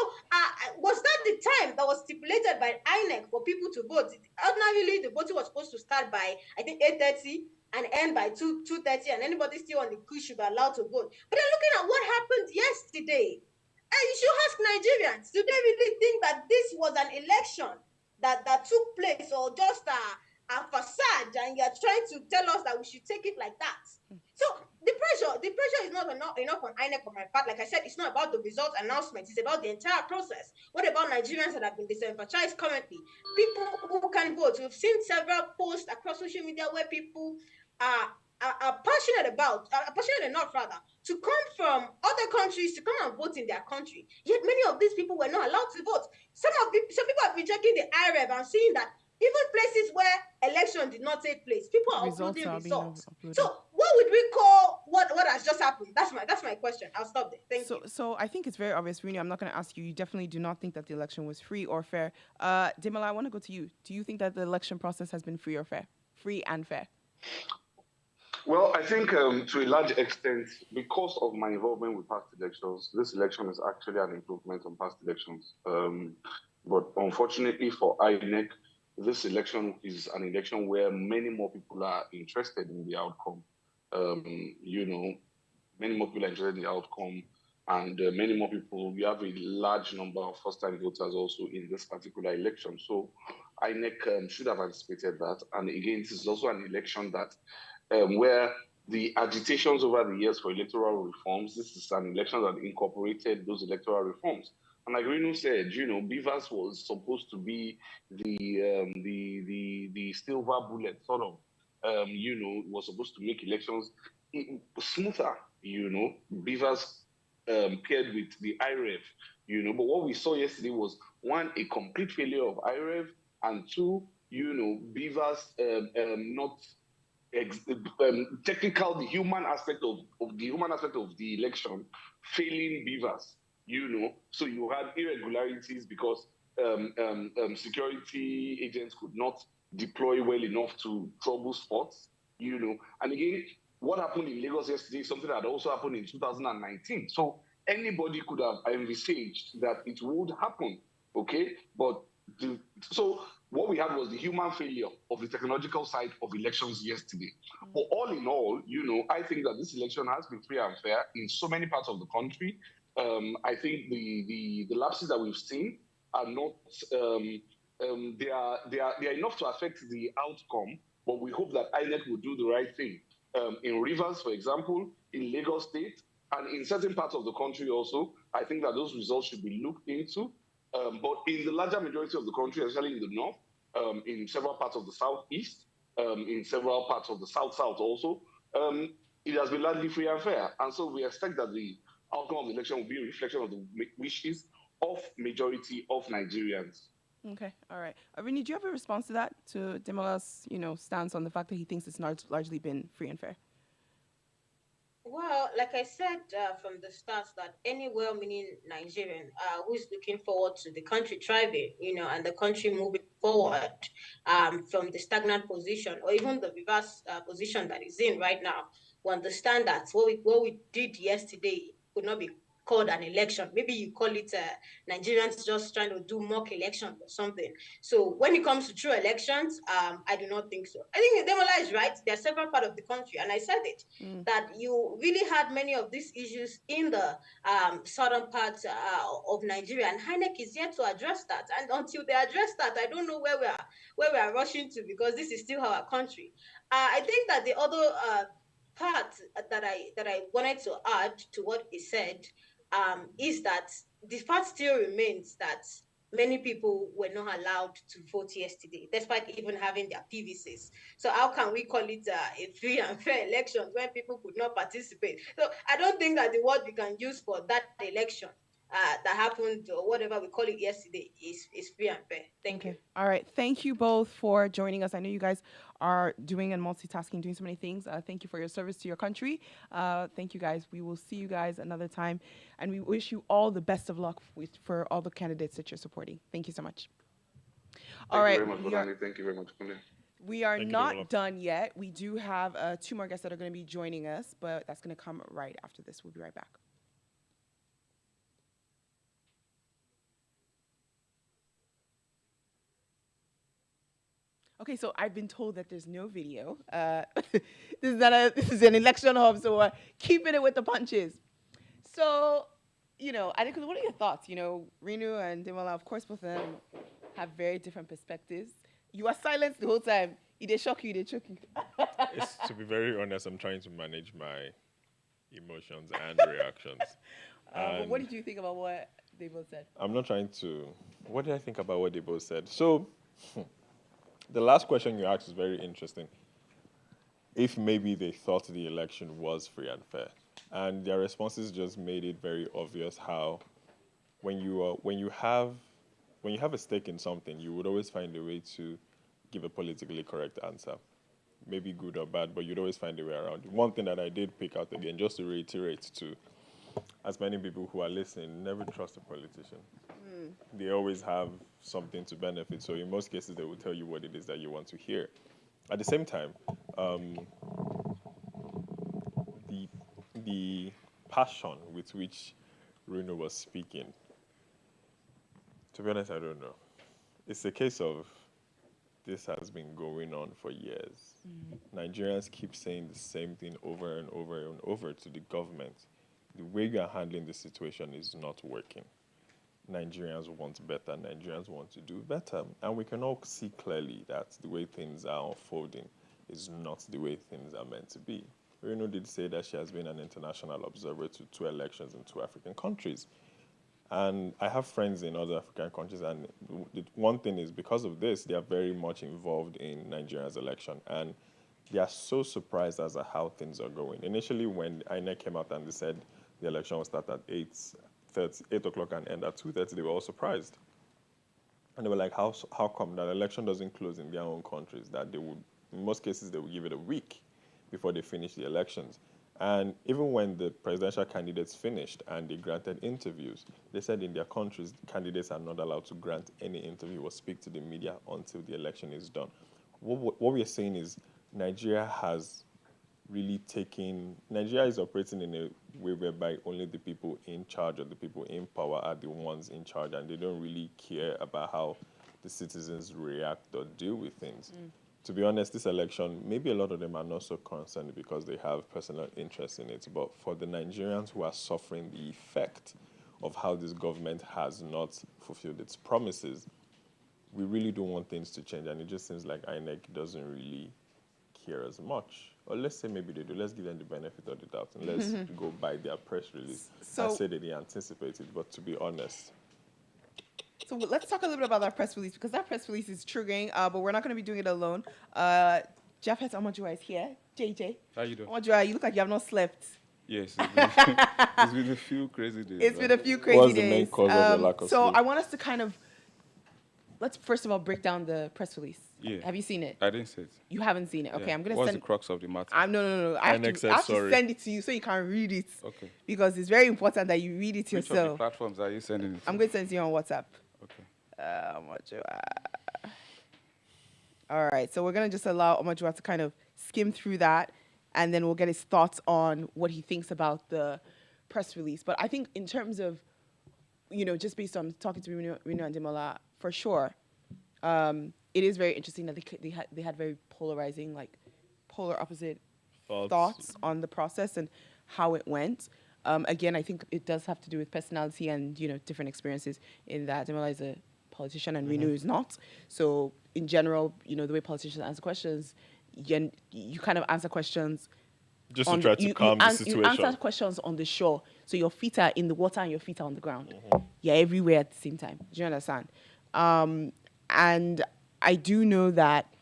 was that the time that was stipulated by INEC for people to vote? Ordinarily, the voting was supposed to start by, I think, 8:30 and end by 2:30, and anybody still on the queue should be allowed to vote. But then looking at what happened yesterday, and you should ask Nigerians, do they really think that this was an election that took place, or just a facade, and you're trying to tell us that we should take it like that? So the pressure is not enough on INEC for my part. Like I said, it's not about the result announcement, it's about the entire process. What about Nigerians that have been disenfranchised currently? People who can vote. We've seen several posts across social media where people are are passionate about, are passionate enough rather, to come from other countries to come and vote in their country. Yet many of these people were not allowed to vote. Some people have been checking the IREV and seeing that even places where election did not take place, people are Results uploading are being results. uploaded. So what would we call what has just happened? That's my question. I'll stop there. Thank you. So I think it's very obvious, Rini. I'm not going to ask you. You definitely do not think that the election was free or fair. Demola, I want to go to you. Do you think that the election process has been free or fair? Free and fair? Well, I think to a large extent, because of my involvement with past elections, this election is actually an improvement on past elections. But unfortunately for INEC, this election is an election where many more people are interested in the outcome. You know, many more people are interested in the outcome, and many more people, we have a large number of first-time voters also in this particular election. So INEC should have anticipated that. And again, this is also an election that where the agitations over the years for electoral reforms, this is an election that incorporated those electoral reforms. And like Renu said, you know, Beavers was supposed to be the silver bullet, sort of, you know, was supposed to make elections smoother, you know. Beavers paired with the IREF, you know. But what we saw yesterday was, one, a complete failure of IREF, and two, you know, Beavers not technical, the human aspect of the election failing Beavers, you know. So you had irregularities because security agents could not deploy well enough to trouble spots, you know. And again, what happened in Lagos yesterday is something that also happened in 2019. So anybody could have envisaged that it would happen, okay? But so what we had was the human failure of the technological side of elections yesterday. But all in all, you know, I think that this election has been free and fair in so many parts of the country. I think the lapses that we've seen are not they are enough to affect the outcome. But we hope that INEC will do the right thing. In Rivers, for example, in Lagos State, and in certain parts of the country also, I think that those results should be looked into. But in the larger majority of the country, especially in the north, in several parts of the southeast, in several parts of the south-south also, it has been largely free and fair. And so we expect that the outcome of the election will be a reflection of the wishes of majority of Nigerians. Okay, all right. Rini, do you have a response to that, to Demola's, you know, stance on the fact that he thinks it's not largely been free and fair? Well, like I said from the start, that any well-meaning Nigerian who's looking forward to the country thriving, you know, and the country moving forward from the stagnant position or even the reverse position that it's in right now, will understand that what we did yesterday could not be called an election. Maybe you call it Nigerians just trying to do mock elections or something. So when it comes to true elections, I do not think so. I think Demola is right. There are several parts of the country, and I said it, that you really had many of these issues in the southern part of Nigeria, and INEC is yet to address that. And until they address that, I don't know where we are rushing to, because this is still our country. I think that the other part that I wanted to add to what he said is that the fact still remains that many people were not allowed to vote yesterday, despite even having their PVCs. So how can we call it a free and fair election when people could not participate? So I don't think that the word we can use for that election that happened, or whatever we call it yesterday, is free and fair. Thank you. All right. Thank you both for joining us. I know you guys are doing and multitasking, doing so many things. Thank you for your service to your country. Thank you, guys. We will see you guys another time. And we wish you all the best of luck for all the candidates that you're supporting. Thank you so much. Thank you very much, Bonani. Thank you very much, Kunle. We are not done yet. We do have 2 more guests that are going to be joining us, but that's going to come right after this. We'll be right back. Okay, so I've been told that there's no video. This is an election hub, so we're keeping it with the punches. So, you know, Adekunle, what are your thoughts? You know, Renu and Demola, of course, both of them have very different perspectives. You are silenced the whole time. They shock you, they choke you. To be very honest, I'm trying to manage my emotions and reactions. But what did you think about what they both said? I'm not trying to... What did I think about what they both said? So... The last question you asked is very interesting. if maybe they thought the election was free and fair. And their responses just made it very obvious how when you have a stake in something, you would always find a way to give a politically correct answer. Maybe good or bad, but you'd always find a way around it. One thing that I did pick out again, just to reiterate to as many people who are listening, never trust a politician. They always have something to benefit. So in most cases, they will tell you what it is that you want to hear. At the same time, the the passion with which Bruno was speaking, to be honest, I don't know. It's a case of this has been going on for years. Nigerians keep saying the same thing over and over and over to the government. The way you are handling the situation is not working. Nigerians want better. Nigerians want to do better. And we can all see clearly that the way things are unfolding is not the way things are meant to be. Reno did say that she has been an international observer to 2 elections in 2 African countries. And I have friends in other African countries, and the one thing is because of this, they are very much involved in Nigeria's election. And they are so surprised as to how things are going. Initially, when INEC came out and they said the election will start at 8 o'clock and end at 2:30, they were all surprised. And they were like, how come that election doesn't close in their own countries, that they would, in most cases, they would give it a week before they finish the elections. And even when the presidential candidates finished and they granted interviews, they said in their countries, candidates are not allowed to grant any interview or speak to the media until the election is done. What we are saying is Nigeria is operating in a way whereby only the people in charge or the people in power are the ones in charge, and they don't really care about how the citizens react or deal with things. To be honest, this election, maybe a lot of them are not so concerned because they have personal interest in it, but for the Nigerians who are suffering the effect of how this government has not fulfilled its promises, we really don't want things to change, and it just seems like INEC doesn't really care as much. Or let's say maybe they do. Let's give them the benefit of the doubt and let's go by their press release and say that they anticipate it. But to be honest, so let's talk a little bit about that press release, because that press release is triggering, but we're not going to be doing it alone. Jeff Amajua is here. JJ. How you doing? Amajua, you look like you have not slept. Yes, it's been a few crazy days. It's been a few crazy what's days. the main cause of the lack of So sleep? I want us to kind of, let's first of all break down the press release. Yeah. Have you seen it? I didn't see it. You haven't seen it. Okay, Yeah. I'm going to What's send the crux of the matter? No. I have INEC to said sorry. send it to you so you can read it. Okay. Because it's very important that you read it Which of the yourself. platforms are you sending it to? I'm going to send it to you on WhatsApp. Okay. All right, so we're going to just allow Omajua to kind of skim through that, and then we'll get his thoughts on what he thinks about the press release. But I think in terms of, just based on talking to Reno and Demola, for sure, it is very interesting that they had very polarizing, like polar opposite thoughts on the process and how it went. Again, I think it does have to do with personality and, different experiences in that Demola is a politician and Reno is not. So in general, the way politicians answer questions, you kind of answer questions just to try to calm the situation. You answer questions on the shore. So your feet are in the water and your feet are on the ground. You're everywhere at the same time. Do you understand? And I do know that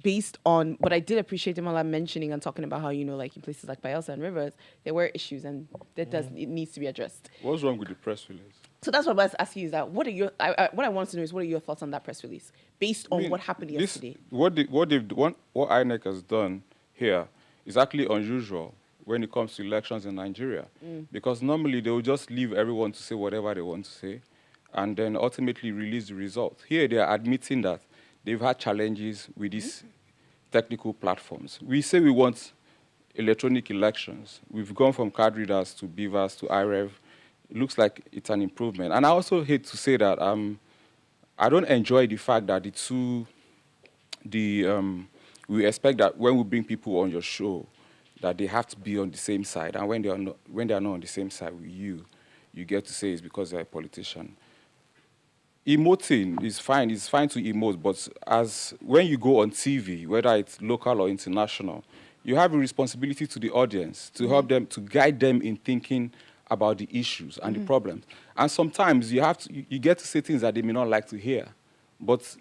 based on, but I did appreciate Demola mentioning and talking about how, like in places like Bayelsa and Rivers, there were issues and it needs to be addressed. What's wrong with the press release? So that's what I was asking you is that what I want to know is what are your thoughts on that press release based on what happened yesterday? What INEC has done here is actually unusual when it comes to elections in Nigeria, because normally they will just leave everyone to say whatever they want to say, and then ultimately release the results. Here they are admitting that they've had challenges with these technical platforms. We say we want electronic elections. We've gone from card readers to beavers to IREV. It looks like it's an improvement. And I also hate to say that I don't enjoy the fact that we expect that when we bring people on your show, that they have to be on the same side. And when they are not on the same side with you, you get to say it's because they're a politician. Emoting is fine. It's fine to emote, but when you go on TV, whether it's local or international, you have a responsibility to the audience to help them, to guide them in thinking about the issues and the problems. And sometimes you get to say things that they may not like to hear, but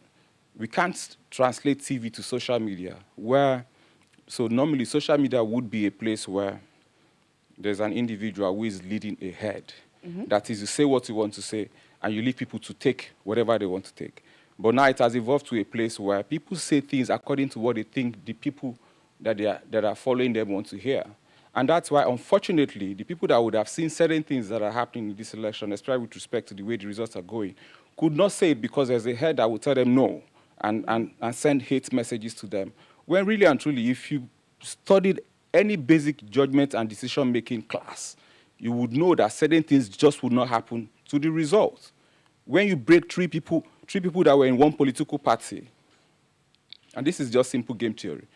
we can't translate TV to social media where So normally social media would be a place where there's an individual who is leading ahead. That is, you say what you want to say, and you leave people to take whatever they want to take. But now it has evolved to a place where people say things according to what they think the people that are following them want to hear. And that's why, unfortunately, the people that would have seen certain things that are happening in this election, especially with respect to the way the results are going, could not say it because there's a head that would tell them no and send hate messages to them. When really and truly, if you studied any basic judgment and decision-making class, you would know that certain things just would not happen to the result. When you break three people that were in one political party, and this is just simple game theory,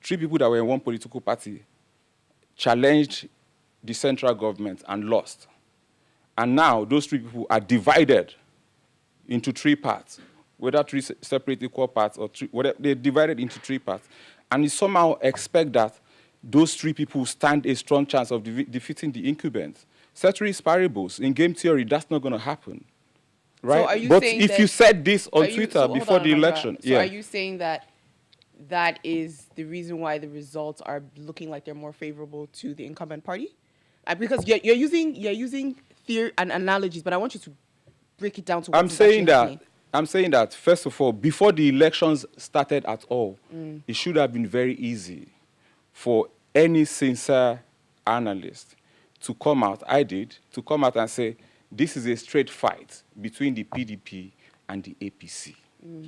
3 people that were in one political party challenged the central government and lost. And now those 3 people are divided into 3 parts, whether 3 separate equal parts or 3, whatever, they're divided into 3 parts. And you somehow expect that those 3 people stand a strong chance of defeating the incumbents. Ceteris paribus, in game theory, that's not going to happen. Right? So are you but saying if that, you said this on you, Twitter so before the election, so are you saying that that is the reason why the results are looking like they're more favorable to the incumbent party? Because you're using theory and analogies, but I want you to break it down to what is actually happening. I'm saying that, first of all, before the elections started at all, it should have been very easy for any sincere analyst to come out, to come out and say, this is a straight fight between the PDP and the APC.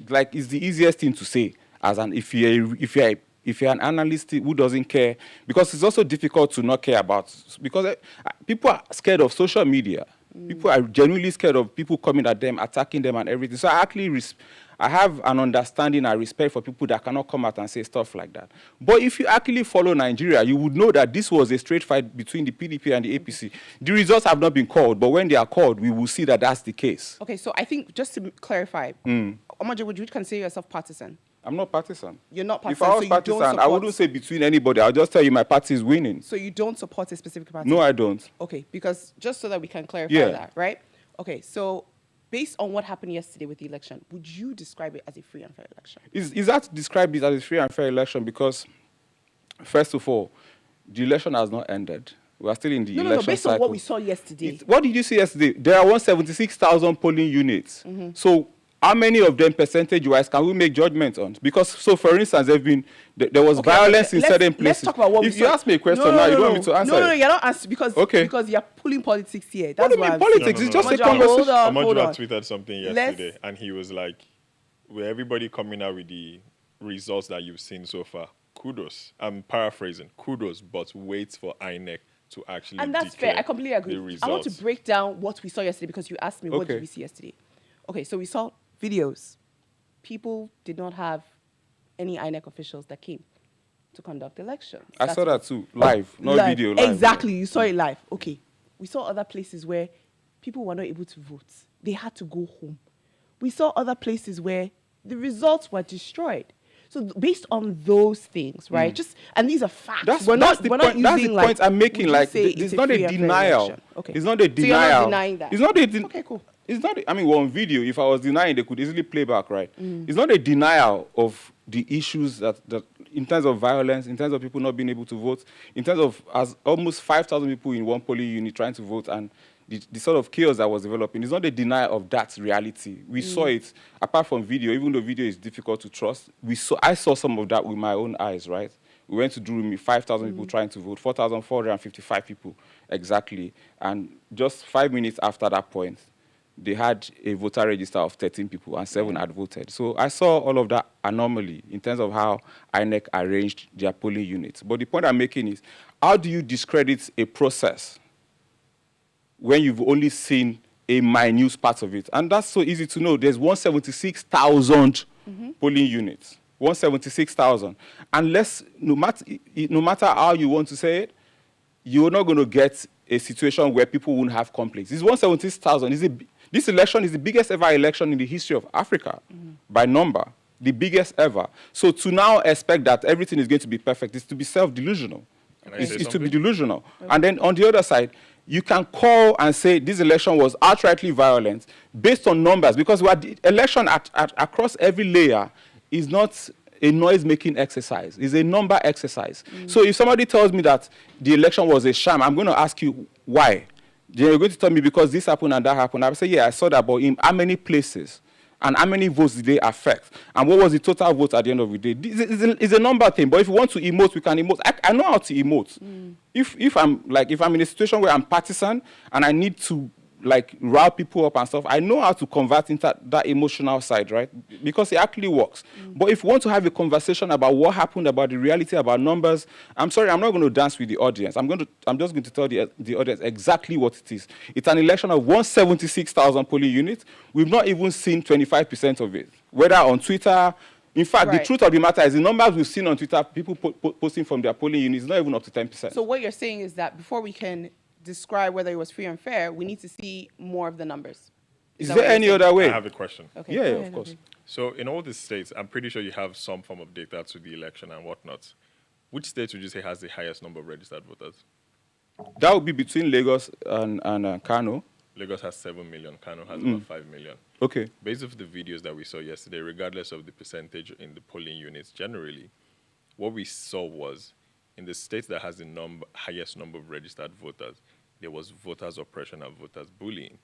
Like, it's the easiest thing to say, as an if you're an analyst who doesn't care, because it's also difficult to not care about, because people are scared of social media. People are genuinely scared of people coming at them, attacking them and everything. So I have an understanding and respect for people that cannot come out and say stuff like that. But if you actually follow Nigeria, you would know that this was a straight fight between the PDP and the APC. The results have not been called, but when they are called, we will see that that's the case. Okay, so I think, just to clarify, Omoje, would you consider yourself partisan? I'm not partisan. You're not partisan. If I was partisan, I wouldn't say between anybody. I'll just tell you my party is winning. So you don't support a specific party? No, I don't. Okay, because just so that we can clarify that, right? Okay, so based on what happened yesterday with the election, would you describe it as a free and fair election? Is that described it as a free and fair election? Because, first of all, the election has not ended. We are still in the election cycle. No, based on what we saw yesterday. What did you see yesterday? There are 176,000 polling units. So how many of them, percentage-wise, can we make judgment on? Because, so for instance, there was violence in certain places. Let's talk about what if you ask me a question now, you don't want me to answer. No, you're not answering because you're pulling politics here. That's what do you mean politics? It's just a conversation. Amajua tweeted something yesterday, and he was like, with everybody coming out with the results that you've seen so far, kudos. I'm paraphrasing, kudos, but wait for INEC to actually And that's fair. I completely agree. I want to break down what we saw yesterday because you asked me, what did we see yesterday? Okay, so we saw videos. People did not have any INEC officials that came to conduct elections. I saw that too, live, not video. Live. Exactly, you saw it live. Okay, we saw other places where people were not able to vote. They had to go home. We saw other places where the results were destroyed. So based on those things, right? And these are facts. That's the point I'm making. Like, it's not a denial. Okay. It's not a denial. So you're not denying that. It's not a okay, cool. It's not. I mean, on video, if I was denying, they could easily play back, right? It's not a denial of the issues that in terms of violence, in terms of people not being able to vote, in terms of as almost 5,000 people in one polling unit trying to vote, and the sort of chaos that was developing. It's not a denial of that reality. We saw it, apart from video, even though video is difficult to trust, I saw some of that with my own eyes, right? We went to Durumi, 5,000 people trying to vote, 4,455 people exactly. And just 5 minutes after that point, they had a voter register of 13 people and 7 had voted. So I saw all of that anomaly in terms of how INEC arranged their polling units. But the point I'm making is, how do you discredit a process when you've only seen a minute part of it? And that's so easy to know. There's 176,000 polling units. 176,000. Unless, no matter how you want to say it, you're not going to get a situation where people won't have complaints. This 176,000 this election is the biggest ever election in the history of Africa by number, the biggest ever. So to now expect that everything is going to be perfect is to be self-delusional. It's to be delusional. Okay. And then on the other side, you can call and say this election was outrightly violent based on numbers, because the election across every layer is not a noise-making exercise. It's a number exercise. So if somebody tells me that the election was a sham, I'm going to ask you why. You're going to tell me because this happened and that happened. I'll say, yeah, I saw that, but in how many places? And how many votes did they affect? And what was the total vote at the end of the day? It's a number thing, but if you want to emote, we can emote. I know how to emote. If I'm in a situation where I'm partisan and I need to rile people up and stuff, I know how to convert into that emotional side, right? Because it actually works. But if you want to have a conversation about what happened, about the reality, about numbers, I'm sorry, I'm not going to dance with the audience. I'm just going to tell the audience exactly what it is. It's an election of 176,000 polling units. We've not even seen 25% of it, whether on Twitter. In fact, the truth of the matter is the numbers we've seen on Twitter, people posting from their polling units, is not even up to 10%. So what you're saying is that before we can describe whether it was free and fair, we need to see more of the numbers. Is there any other way? I have a question. Okay. Yeah, of course. So in all these states, I'm pretty sure you have some form of data to the election and whatnot. Which state would you say has the highest number of registered voters? That would be between Lagos and Kano. Lagos has 7 million. Kano has about 5 million. Okay. Based off the videos that we saw yesterday, regardless of the percentage in the polling units, generally, what we saw was in the states that has the highest number of registered voters, there was voters' oppression and voters' bullying.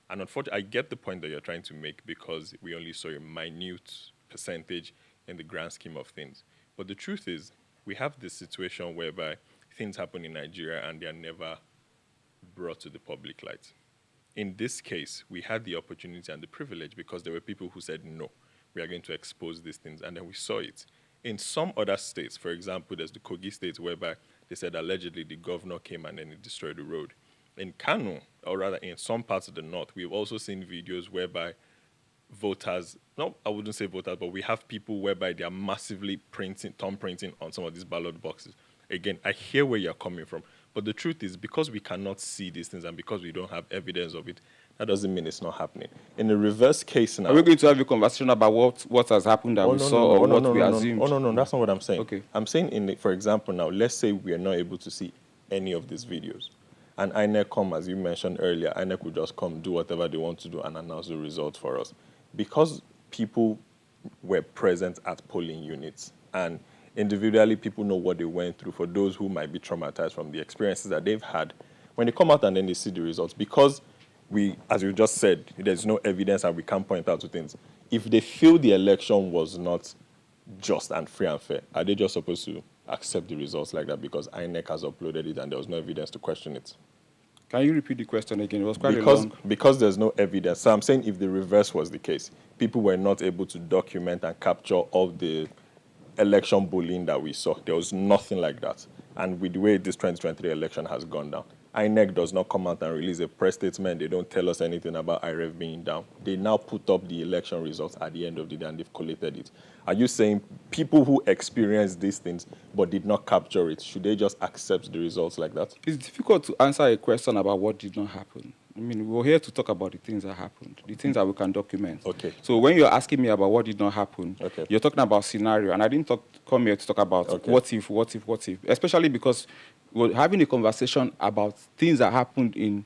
And unfortunately, I get the point that you're trying to make because we only saw a minute percentage in the grand scheme of things. But the truth is, we have this situation whereby things happen in Nigeria and they are never brought to the public light. In this case, we had the opportunity and the privilege because there were people who said, no, we are going to expose these things, and then we saw it. In some other states, for example, there's the Kogi state whereby they said allegedly the governor came and then he destroyed the road. In Kano, or rather in some parts of the north, we've also seen videos whereby voters, no, I wouldn't say voters, but we have people whereby they are massively thumb printing on some of these ballot boxes. Again, I hear where you're coming from, but the truth is because we cannot see these things and because we don't have evidence of it, that doesn't mean it's not happening. In the reverse case now... Are we going to have a conversation about what has happened that we saw or what we assumed? Oh, no, that's not what I'm saying. Okay. I'm saying, for example, now, let's say we are not able to see any of these videos. And INEC come, as you mentioned earlier, INEC will just come, do whatever they want to do and announce the results for us. Because people were present at polling units and individually people know what they went through, for those who might be traumatized from the experiences that they've had, when they come out and then they see the results, because we, as you just said, there's no evidence and we can't point out to things. If they feel the election was not just and free and fair, are they just supposed to accept the results like that because INEC has uploaded it and there was no evidence to question it? Can you repeat the question again? It was quite long. Because there's no evidence. So I'm saying if the reverse was the case, people were not able to document and capture all the election bullying that we saw. There was nothing like that. And with the way this 2023 election has gone down, INEC does not come out and release a press statement. They don't tell us anything about IREF being down. They now put up the election results at the end of the day and they've collated it. Are you saying people who experienced these things but did not capture it, should they just accept the results like that? It's difficult to answer a question about what did not happen. I mean, we're here to talk about the things that happened, the things that we can document. Okay. So when you're asking me about what did not happen, okay, you're talking about scenario, and I didn't come here to talk about what if, especially because we're having a conversation about things that happened in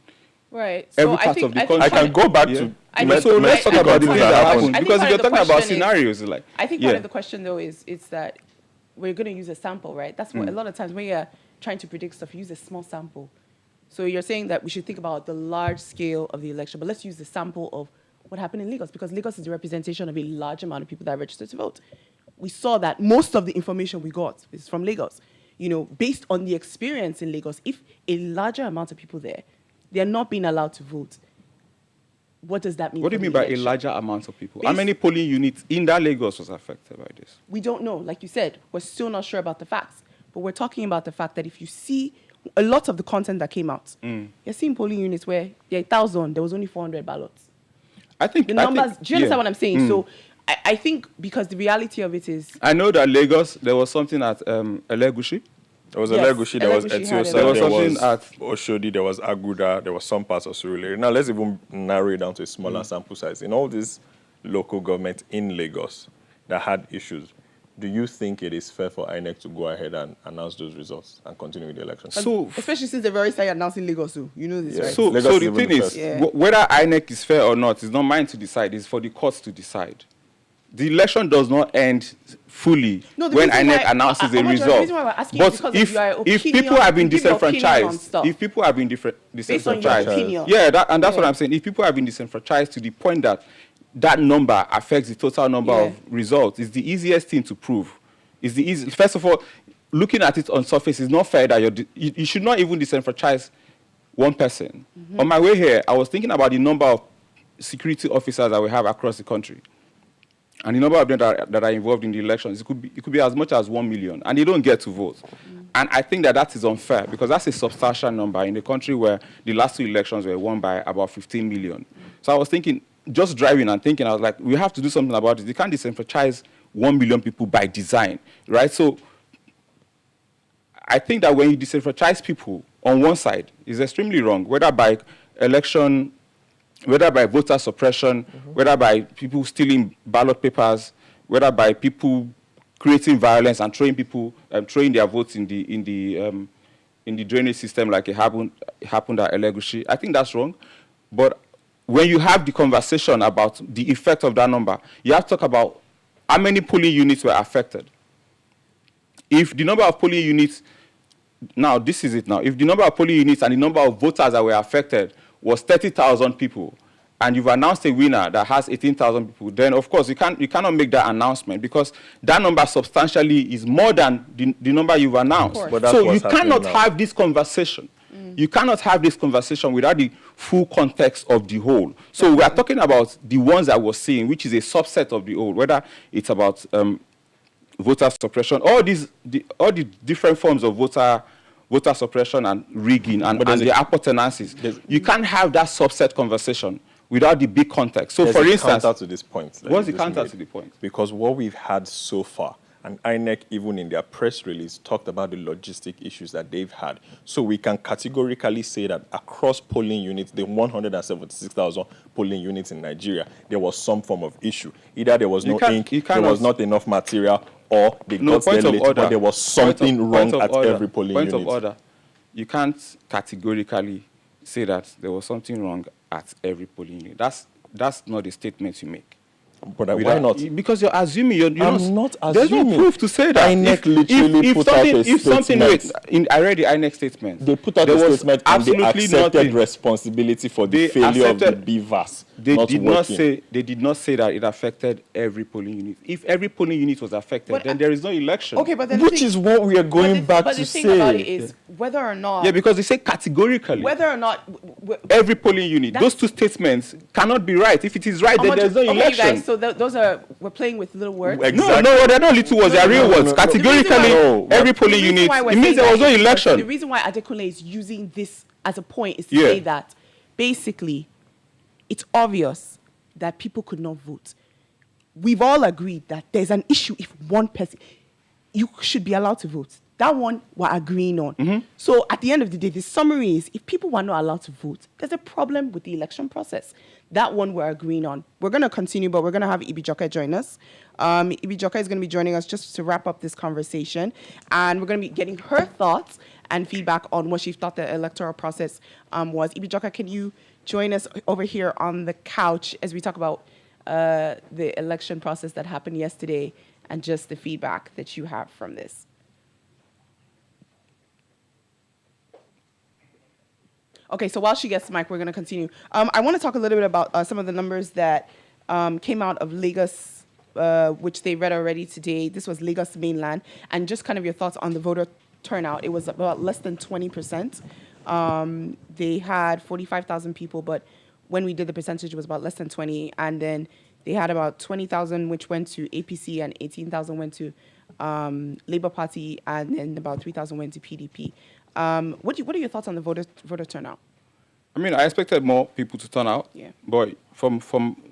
every part of the country. I can go back to... So let's talk about the things that happened, because if you're talking about scenarios, I think part of the question, though, is that we're going to use a sample, right? That's what a lot of times when you're trying to predict stuff, you use a small sample. So you're saying that we should think about the large scale of the election, but let's use the sample of what happened in Lagos, because Lagos is the representation of a large amount of people that registered to vote. We saw that most of the information we got is from Lagos. You know, based on the experience in Lagos, if a larger amount of people there, they are not being allowed to vote, what does that mean? What do you mean by a larger amount of people? How many polling units in that Lagos was affected by this? We don't know. Like you said, we're still not sure about the facts, but we're talking about the fact that if you see a lot of the content that came out, you're seeing polling units where there are 1,000, there was only 400 ballots. I think the numbers. Do you understand what I'm saying? So I think because the reality of it is, I know that Lagos, there was something at Elegushi. There was Elegushi, there was Etiosa, there was something at Oshodi, there was Aguda, there was some parts of Surulere. Now let's even narrow it down to a smaller sample size. In all these local governments in Lagos that had issues, do you think it is fair for INEC to go ahead and announce those results and continue with the election? So, especially since they've already started announcing Lagos, so you know this, right? So the thing is, whether INEC is fair or not, it's not mine to decide. It's for the courts to decide. the election does not end fully No, the when reason INEC why- announces a Omojo, the result. reason why we're asking is But because of your if opinion, people have been you give your opinion on disenfranchised, stuff. if people have been Based on your disenfranchised, opinion. yeah, and that's what Yeah. I'm saying. If people have been disenfranchised to the point that that number affects the total number Yeah. of results, it's the easiest thing to prove. First of all, looking at it on surface, it's not fair that you should not even disenfranchise one person. Mm-hmm. On my way here, I was thinking about the number of security officers that we have across the country, and the number of them that are involved in the elections. It could be as much as 1 million, and they don't get to vote. And I think that is unfair, because that's a substantial number in a country where the last 2 elections were won by about 15 million. So I was thinking, just driving and thinking, I was like, we have to do something about it. You can't disenfranchise 1 million people by design, right? So I think that when you disenfranchise people on one side, it's extremely wrong, whether by election, whether by voter suppression, whether by people stealing ballot papers, whether by people creating violence and throwing their votes in the drainage system, like it happened at Elegushi. I think that's wrong. But when you have the conversation about the effect of that number, you have to talk about how many polling units were affected. If the number of polling units, now this is it now, if the number of polling units and the number of voters that were affected was 30,000 people, and you've announced a winner that has 18,000 people, then of course you cannot make that announcement, because that number substantially is more than the number you've announced. So you cannot have this conversation. You cannot have this conversation without the full context of the whole. So we are talking about the ones that we're seeing, which is a subset of the whole, whether it's about voter suppression, all the different forms of voter suppression and rigging and the appurtenances. You can't have that subset conversation without the big context. So, for instance, counter to this point. What's the counter to the point? Because what we've had so far, and INEC, even in their press release, talked about the logistic issues that they've had. So we can categorically say that across polling units, the 176,000 polling units in Nigeria, there was some form of issue. Either there was no ink, there was not enough material, or they got there late, but there was something wrong at every polling unit. Point of order. You can't categorically say that there was something wrong at every polling unit. That's not a statement you make. But why not? Because you're assuming. I'm not assuming. There's no proof to say that. INEC literally put out a statement. I read the INEC statement. They put out a statement and they accepted responsibility for the failure of the BVAS. They did not say that it affected every polling unit. If every polling unit was affected, then there is no election. Okay, but then which is what we are going back to say. But the thing about it is whether or not. Yeah, because they say categorically. Whether or not. Every polling unit. Those two statements cannot be right. If it is right, then there's no election. You guys, so those are, we're playing with little words. Exactly. No, they're not little words. They're real words. Categorically, every polling unit. It means there was no election. The reason why Adekunle is using this as a point is to say that basically, it's obvious that people could not vote. We've all agreed that there's an issue if one person, you should be allowed to vote. That one we're agreeing on. So at the end of the day, the summary is, if people were not allowed to vote, there's a problem with the election process. That one we're agreeing on. We're going to continue, but we're going to have Ibi Joke join us. Ibi Joke is going to be joining us just to wrap up this conversation. And we're going to be getting her thoughts and feedback on what she thought the electoral process was. Ibi Joke, can you join us over here on the couch as we talk about the election process that happened yesterday and just the feedback that you have from this? Okay, so while she gets the mic, we're going to continue. I want to talk a little bit about some of the numbers that came out of Lagos, which they read already today. This was Lagos mainland. And just kind of your thoughts on the voter turnout. It was about less than 20%. They had 45,000 people, but when we did the percentage, it was about less than 20. And then they had about 20,000, which went to APC, and 18,000 went to Labour Party, and then about 3,000 went to PDP. What are your thoughts on the voter turnout? I mean, I expected more people to turn out. Yeah. But from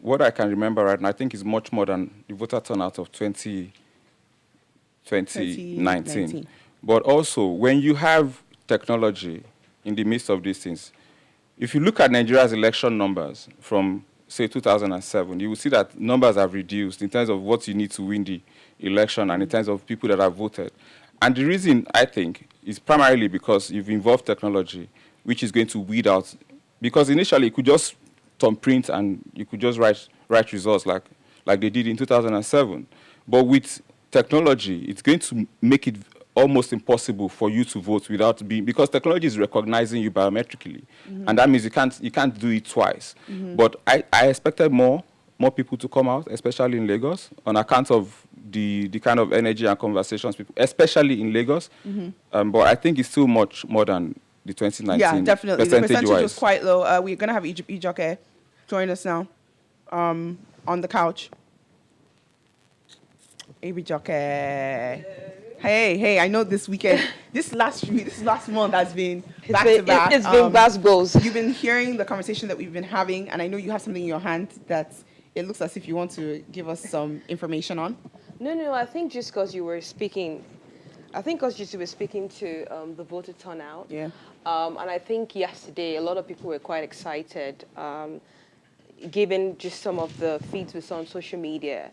what I can remember right now, I think it's much more than the voter turnout of 2019. But also, when you have technology in the midst of these things, if you look at Nigeria's election numbers from, say, 2007, you will see that numbers have reduced in terms of what you need to win the election and in terms of people that have voted. And the reason, I think, is primarily because you've involved technology, which is going to weed out. Because initially, you could just thumbprint and you could just write results like like they did in 2007. But with technology, it's going to make it almost impossible for you to vote without being, because technology is recognizing you biometrically, and that means you can't do it twice. But I expected more people to come out, especially in Lagos, on account of the kind of energy and conversations people, especially in Lagos. But I think it's still much more than the 2019. Yeah, definitely. The percentage was wise. quite low. We're going to have Ijoke join us now on the couch. Ijoke. Hey, I know this weekend, this last month has been back to back. It's been basketballs. You've been hearing the conversation that we've been having, and I know you have something in your hand that it looks as if you want to give us some information on. No, I think just because you were speaking, to the voter turnout. Yeah. And I think yesterday a lot of people were quite excited, given just some of the feeds we saw on social media.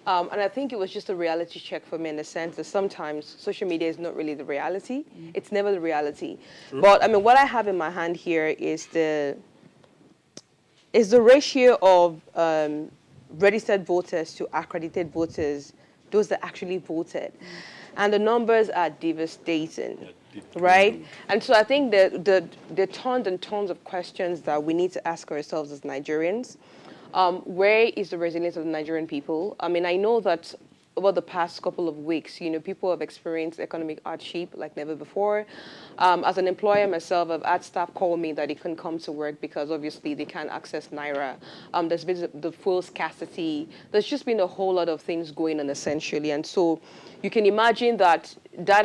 And I think it was just a reality check for me in the sense that sometimes social media is not really the reality. It's never the reality. True. But I mean, what I have in my hand here is the ratio of registered voters to accredited voters, those that actually voted. And the numbers are devastating, right? And so I think the tons and tons of questions that we need to ask ourselves as Nigerians. Where is the resilience of the Nigerian people? I mean, I know that over the past couple of weeks, people have experienced economic hardship like never before. As an employer myself, I've had staff call me that they couldn't come to work because obviously they can't access Naira. There's been the fuel scarcity. There's just been a whole lot of things going on essentially. And so you can imagine that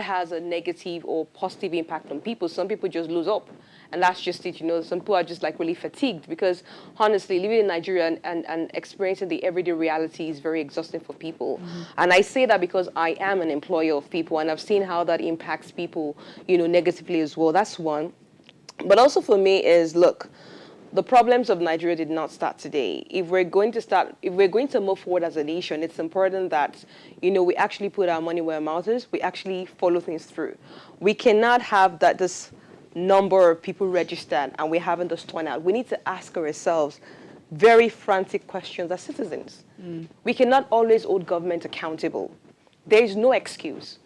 has a negative or positive impact on people. Some people just lose up. And that's just it, some people are just like really fatigued because honestly, living in Nigeria and experiencing the everyday reality is very exhausting for people. And I say that because I am an employer of people and I've seen how that impacts people, negatively as well. That's one. But also for me is, look, the problems of Nigeria did not start today. If we're going to move forward as a nation, it's important that, we actually put our money where our mouth is. We actually follow things through. We cannot have this number of people registered and we haven't just torn out. We need to ask ourselves very frantic questions as citizens. We cannot always hold government accountable. There is no excuse.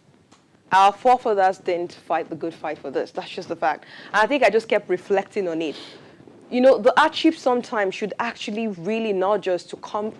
Our forefathers didn't fight the good fight for this. That's just the fact. And I think I just kept reflecting on it. The hardship sometimes should actually really not just to come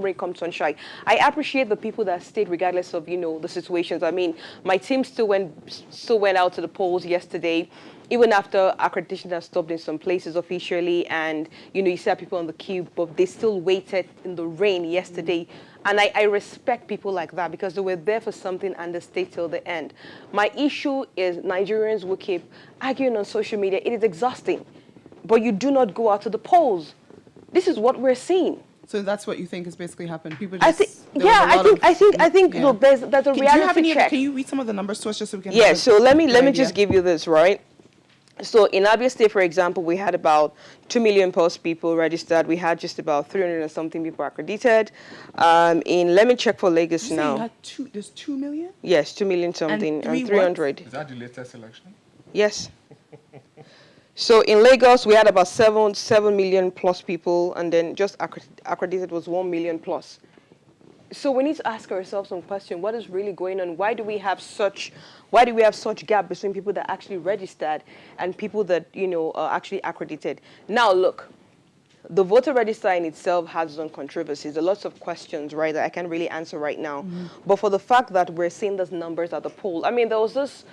rain, come sunshine. I appreciate the people that stayed regardless of, the situations. I mean, my team still went out to the polls yesterday, even after accreditation has stopped in some places officially, and you see people on the queue, but they still waited in the rain yesterday. And I respect people like that because they were there for something and they stayed till the end. My issue is Nigerians will keep arguing on social media. It is exhausting, but you do not go out to the polls. This is what we're seeing. So that's what you think has basically happened. People just. I think. Yeah. Look, there's a reality check. Can you read some of the numbers to us just so we can? Yeah. So let me just give you this, right. So in Abia State, for example, we had about 2 million plus people registered. We had just about 300 and something people accredited. Let me check for Lagos now. There's 2 million? Yes, 2 million something and 300. Is that the latest election? Yes. So in Lagos, we had about 7 million plus people, and then just accredited was 1 million plus. So we need to ask ourselves some question. What is really going on? Why do we have such gap between people that actually registered and people that, are actually accredited? Now, look, the voter register in itself has its own controversies. There are lots of questions, right, that I can't really answer right now. But for the fact that we're seeing those numbers at the poll, I mean, there was this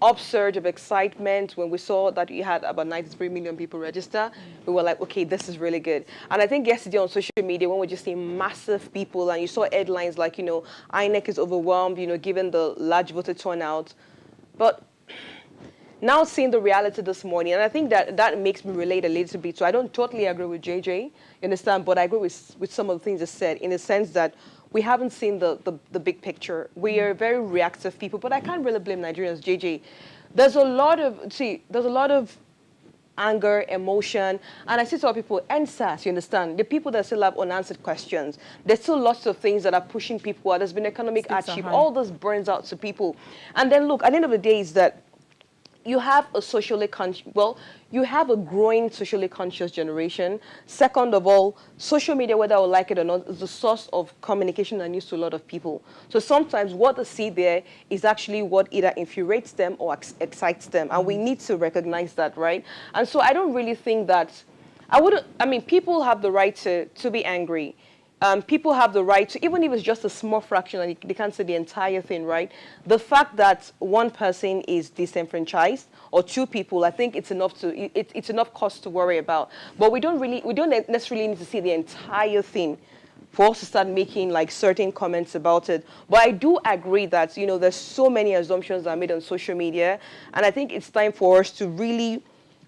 upsurge of excitement when we saw that we had about 93 million people register. We were like, okay, this is really good. And I think yesterday on social media, when we just seeing massive people and you saw headlines like, INEC is overwhelmed, given the large voter turnout. But now seeing the reality this morning, and I think that makes me relate a little bit. So I don't totally agree with JJ, you understand, but I agree with some of the things he said in the sense that we haven't seen the big picture. We are very reactive people, but I can't really blame Nigerians, JJ. There's a lot of anger, emotion, and I see some people, NSAS, you understand, the people that still have unanswered questions. There's still lots of things that are pushing people out. There's been economic hardship. All this burns out to people. And then look, at the end of the day is that you have a you have a growing socially conscious generation. Second of all, social media, whether I like it or not, is the source of communication and news to a lot of people. So sometimes what they see there is actually what either infuriates them or excites them. And we need to recognize that, right? And so I don't really think that, people have the right to be angry. People have the right to, even if it's just a small fraction and they can't say the entire thing, right? The fact that one person is disenfranchised or two people, I think it's enough it's enough cause to worry about. But we don't necessarily need to see the entire thing for us to start making like certain comments about it. But I do agree that, there's so many assumptions that are made on social media, and I think it's time for us to really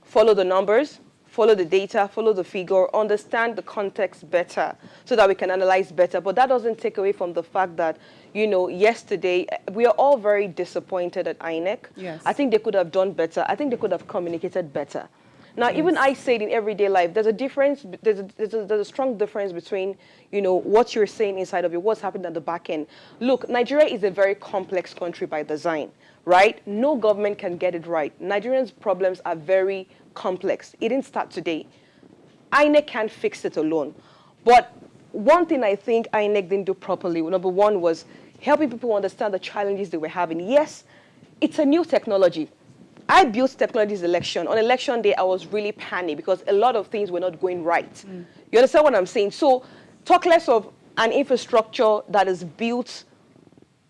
follow the numbers, follow the data, follow the figure, understand the context better so that we can analyze better. But that doesn't take away from the fact that, yesterday, we are all very disappointed at INEC. Yes. I think they could have done better. I think they could have communicated better. Now, even I say it in everyday life, there's a difference, there's a strong difference between, what you're saying inside of you, what's happening at the back end. Look, Nigeria is a very complex country by design, right? No government can get it right. Nigerians' problems are very complex. It didn't start today. INEC can't fix it alone. But one thing I think INEC didn't do properly, number one, was helping people understand the challenges they were having. Yes, it's a new technology. I built technology's election. On election day, I was really panicked because a lot of things were not going right. You understand what I'm saying? So talk less of an infrastructure that is built,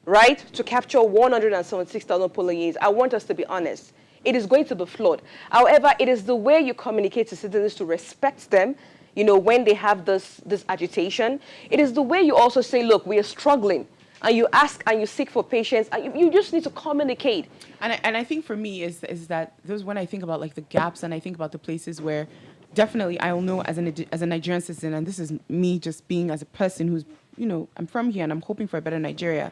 right, to capture 176,000 polling units. I want us to be honest. It is going to be flawed. However, it is the way you communicate to citizens to respect them, when they have this agitation. It is the way you also say, look, we are struggling. And you ask and you seek for patience. And you just need to communicate. And I think for me is that those when I think about like the gaps and I think about the places where definitely I'll know as a Nigerian citizen, and this is me just being as a person who's, I'm from here and I'm hoping for a better Nigeria.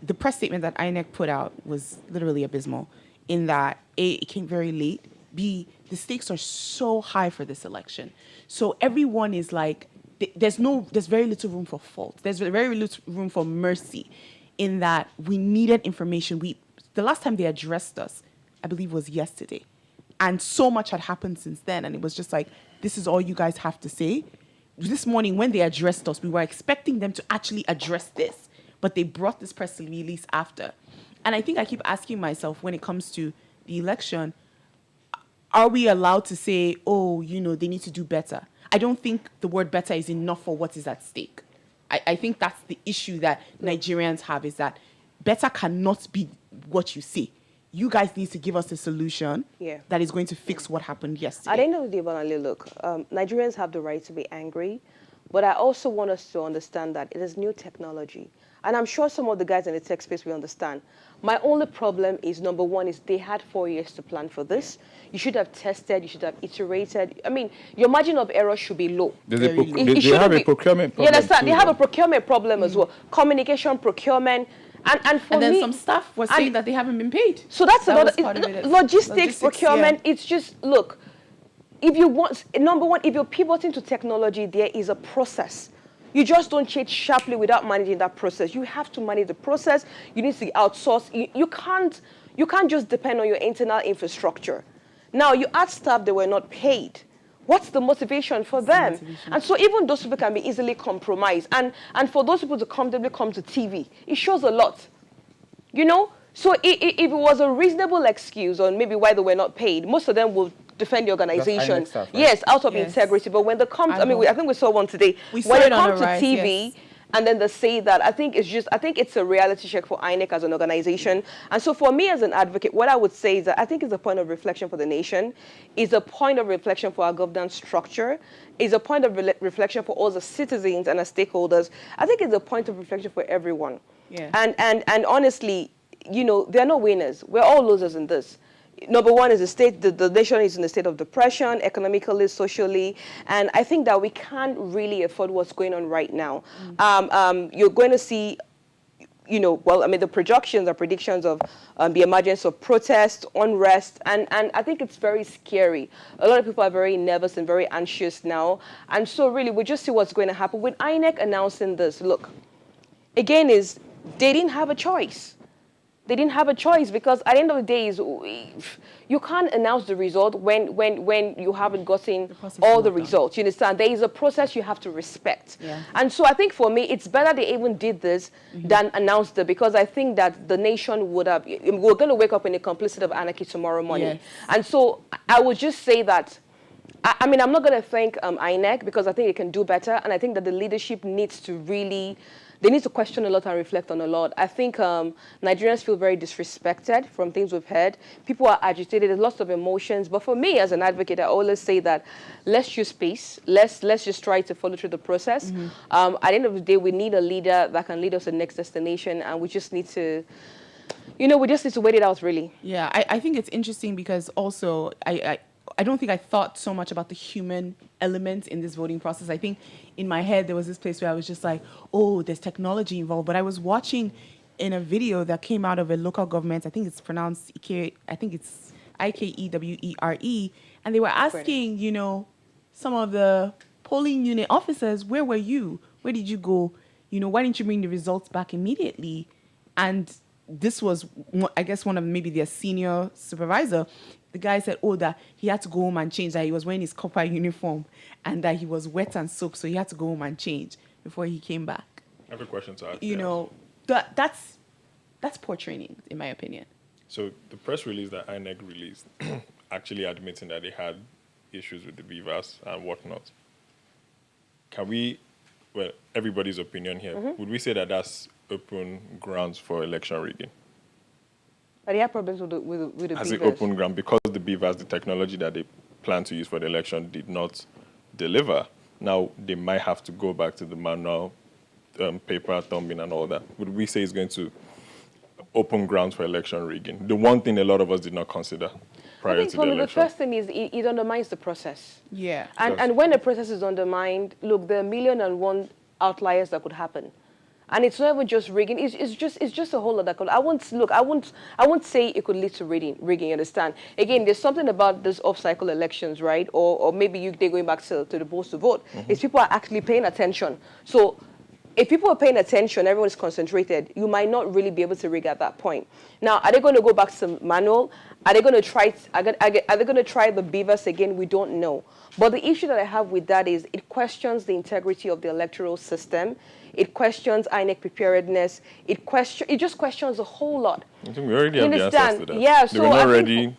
The press statement that INEC put out was literally abysmal in that A, it came very late. B, the stakes are so high for this election. So everyone is like, there's very little room for fault. There's very little room for mercy in that we needed information. The last time they addressed us, I believe, was yesterday. And so much had happened since then. And it was just like, this is all you guys have to say. This morning, when they addressed us, we were expecting them to actually address this. But they brought this press release after. And I think I keep asking myself when it comes to the election, are we allowed to say, they need to do better? I don't think the word better is enough for what is at stake. I think that's the issue that Nigerians have, is that better cannot be what you say. You guys need to give us a solution that is going to fix what happened yesterday. At the end of the day, Banale, look, Nigerians have the right to be angry, but I also want us to understand that it is new technology. And I'm sure some of the guys in the tech space will understand. My only problem is, number one, is they had 4 years to plan for this. You should have tested, you should have iterated. I mean, your margin of error should be low. They have a procurement problem. You understand? They have a procurement problem as well. Communication, procurement. And then me, some staff was saying that they haven't been paid. So that's another logistics, procurement. Yeah. It's just, look, if you want, number one, if you're pivoting to technology, there is a process. You just don't change sharply without managing that process. You have to manage the process. You need to outsource. You can't just depend on your internal infrastructure. Now, you add staff that were not paid. What's the motivation for them? And so even those people can be easily compromised. And for those people to comfortably come to TV, it shows a lot. So if it was a reasonable excuse on maybe why they were not paid, most of them will defend the organization. Stuff, right? Yes, out of integrity. But when they come, I think we saw one today. When they come to TV, and then they say that, I think it's a reality check for INEC as an organization. And so for me as an advocate, what I would say is that I think it's a point of reflection for the nation, is a point of reflection for our governance structure, is a point of reflection for all the citizens and our stakeholders. I think it's a point of reflection for everyone. Yeah. And honestly, they're not winners. We're all losers in this. Number one is the nation is in a state of depression, economically, socially, and I think that we can't really afford what's going on right now. You're going to see, the projections or predictions of the emergence of protest, unrest, and I think it's very scary. A lot of people are very nervous and very anxious now, and so really we just see what's going to happen. With INEC announcing this, look, again, they didn't have a choice. they didn't have a choice, because at the end of the day, you can't announce the result when you haven't gotten all the results. You understand? There is a process you have to respect. Yeah. And so I think for me, it's better they even did this than announced it, because I think that the nation would have, we're going to wake up in a complicit of anarchy tomorrow morning. Yes. And so I would just say that, I mean, I'm not going to thank INEC, because I think it can do better. And I think that the leadership needs to really, they need to question a lot and reflect on a lot. I think Nigerians feel very disrespected from things we've heard. People are agitated. There's lots of emotions. But for me, as an advocate, I always say that let's use pace. Let's just try to follow through the process. At the end of the day, we need a leader that can lead us to the next destination. And we just need to, we just need to wait it out, really. Yeah, I think it's interesting because also I don't think I thought so much about the human element in this voting process. I think in my head there was this place where I was just like, oh, there's technology involved. But I was watching in a video that came out of a local government, I think it's pronounced Ikewere, and they were asking, some of the polling unit officers, where were you? Where did you go? Why didn't you bring the results back immediately? And this was, I guess, one of maybe their senior supervisor. The guy said, that he had to go home and change, that he was wearing his copper uniform and that he was wet and soaked, so he had to go home and change before he came back. I have a question to ask. That's poor training, in my opinion. So the press release that INEC released, actually admitting that they had issues with the beavers and whatnot, can we, well, everybody's opinion here, would we say that that's open grounds for election rigging? But they have problems with the beavers. As an open ground, because the beavers, the technology that they plan to use for the election did not deliver. Now they might have to go back to the manual paper thumbing and all that. Would we say it's going to open grounds for election rigging? The one thing a lot of us did not consider prior to the election. The first thing is it undermines the process. Yeah. And when the process is undermined, look, there are 1,000,001 outliers that could happen. And it's not even just rigging. It's just a whole lot that could. I won't say it could lead to rigging. Understand? Again, there's something about this off-cycle elections, right? Or maybe they're going back to the polls to vote. Is people are actually paying attention. So if people are paying attention, everyone is concentrated. You might not really be able to rig at that point. Now, are they going to go back to manual? Are they going to try? Are they going to try the beavers again? We don't know. But the issue that I have with that is it questions the integrity of the electoral system. It questions INEC preparedness. It just questions a whole lot. I think we already have the answers to that. Yeah, they were not ready.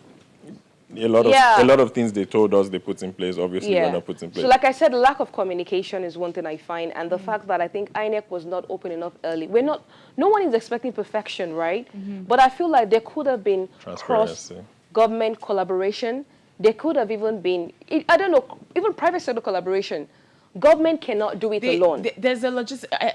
A lot of things they told us they put in place, obviously were not put in place. So like I said, lack of communication is one thing I find, and the fact that I think INEC was not open enough early. No one is expecting perfection, right? But I feel like there could have been cross-government collaboration. There could have even been, I don't know, even private sector collaboration. Government cannot do it alone. There's a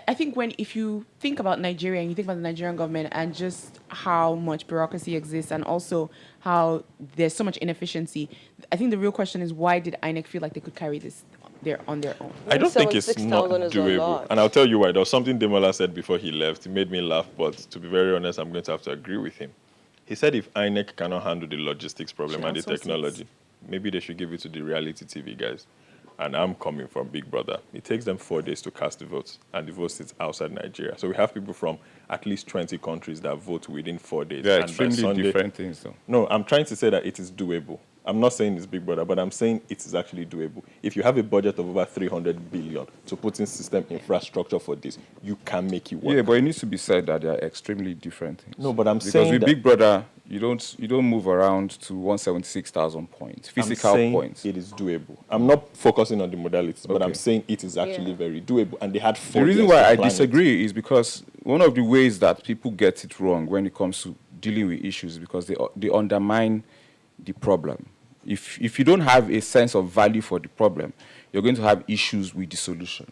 I think if you think about Nigeria and you think about the Nigerian government and just how much bureaucracy exists and also how there's so much inefficiency, I think the real question is why did INEC feel like they could carry this on their own? I don't think it's not doable. And I'll tell you why. There was something Demola said before he left. It made me laugh, but to be very honest, I'm going to have to agree with him. He said if INEC cannot handle the logistics problem and the technology, maybe they should give it to the reality TV guys. And I'm coming from Big Brother. It takes them 4 days to cast the votes, and the vote sits outside Nigeria. So we have people from at least 20 countries that vote within 4 days. They're extremely different things, though. No, I'm trying to say that it is doable. I'm not saying it's Big Brother, but I'm saying it is actually doable. If you have a budget of over 300 billion to put in system infrastructure for this, you can make it work. Yeah, but it needs to be said that they are extremely different things. No, but I'm saying because with Big Brother, you don't move around to 176,000 points, physical points. It is doable. I'm not focusing on the modalities, but I'm saying it is actually very doable. And they had 4 The reason years why to I plan disagree is because one of the ways that people get it wrong when it comes to dealing with issues is because they undermine the problem. If you don't have a sense of value for the problem, you're going to have issues with the solution.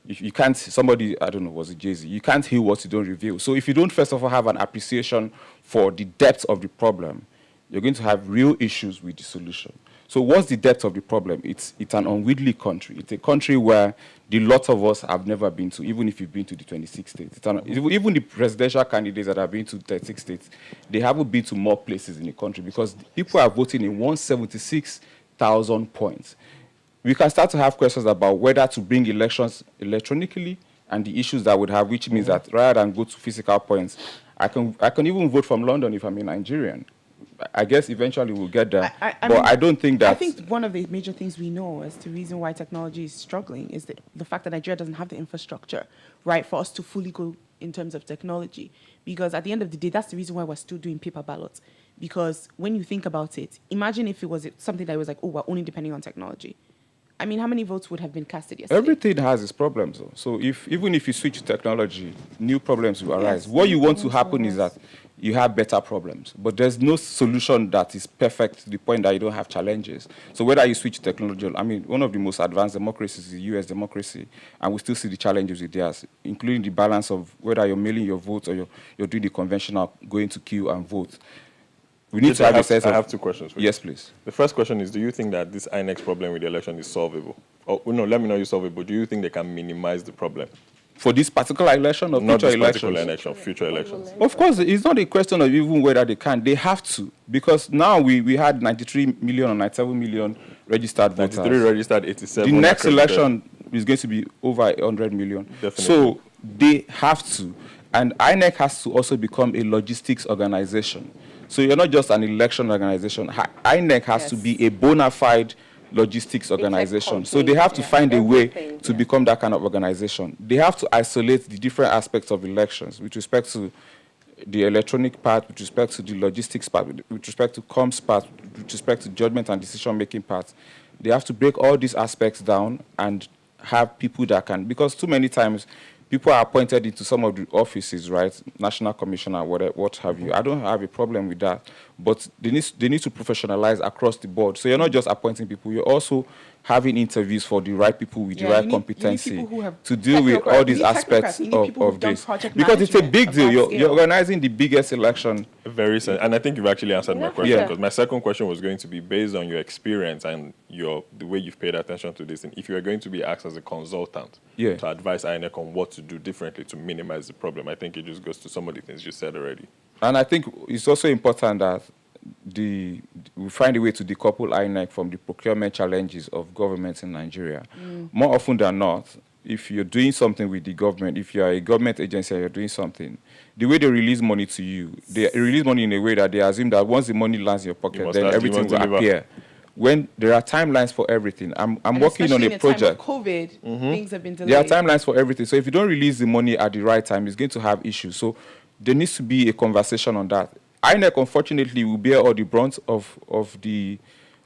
If you can't, somebody, I don't know, was it Jay-Z? You can't heal what you don't reveal. So if you don't first of all have an appreciation for the depth of the problem, you're going to have real issues with the solution. So what's the depth of the problem? It's an unwieldy country. It's a country where the lot of us have never been to, even if you've been to the 26 states. Even the presidential candidates that have been to 36 states, they haven't been to more places in the country because people are voting in 176,000 points. We can start to have questions about whether to bring elections electronically and the issues that would have, which means that rather than go to physical points, I can even vote from London if I'm a Nigerian. I guess eventually we'll get there. I But mean, I don't think that... I think one of the major things we know as to reason why technology is struggling is the fact that Nigeria doesn't have the infrastructure, right, for us to fully go in terms of technology. Because at the end of the day, that's the reason why we're still doing paper ballots. Because when you think about it, imagine if it was something that was like, oh, we're only depending on technology. I mean, how many votes would have been casted yesterday? Everything has its problems, though. So even if you switch to technology, new problems will arise. Yes, What you want to problems happen will is arise. that you have better problems. But there's no solution that is perfect to the point that you don't have challenges. So whether you switch to technology, I mean, one of the most advanced democracies is the US democracy, and we still see the challenges with theirs, including the balance of whether you're mailing your votes or you're doing the conventional, going to queue and vote. We need to have a sense of... I have two questions for you. Yes, please. The first question is, do you think that this INEC problem with the election is solvable? Oh, no, let me know you solvable. Do you think they can minimize the problem? For this particular election or Not future this elections? particular election, future elections. Of course, it's not a question of even whether they can. They have to. Because now we had 93 million or 97 million registered voters. 93 registered, 87 The next accredited. election is going to be over 100 million. Definitely. So they have to. And INEC has to also become a logistics organization. So you're not just an election organization. INEC has to be a bona fide logistics organization. So they have to find a way to become that kind of organization. They have to isolate the different aspects of elections with respect to the electronic part, with respect to the logistics part, with respect to comms part, with respect to judgment and decision-making part. They have to break all these aspects down and have people that can, because too many times people are appointed into some of the offices, right? National commissioner, what have you. I don't have a problem with that, but they need to professionalize across the board. So you're not just appointing people, you're also having interviews for the right people with the right competency to deal with all these aspects of this. Because it's a big deal. You're organizing the biggest election. Very soon. And I think you've actually answered my question, because my second question was going to be based on your experience and the way you've paid attention to this. And if you are going to be asked as a consultant to advise INEC on what to do differently to minimize the problem, I think it just goes to some of the things you said already. And I think it's also important that we find a way to decouple INEC from the procurement challenges of governments in Nigeria. More often than not, if you're doing something with the government, if you're a government agency and you're doing something, the way they release money to you, they release money in a way that they assume that once the money lands in your pocket, then everything will appear. When there are timelines for everything. I'm working on a project. Time of COVID, things have been delayed. There are timelines for everything. So if you don't release the money at the right time, it's going to have issues. So there needs to be a conversation on that. INEC, unfortunately, will bear all the brunt of the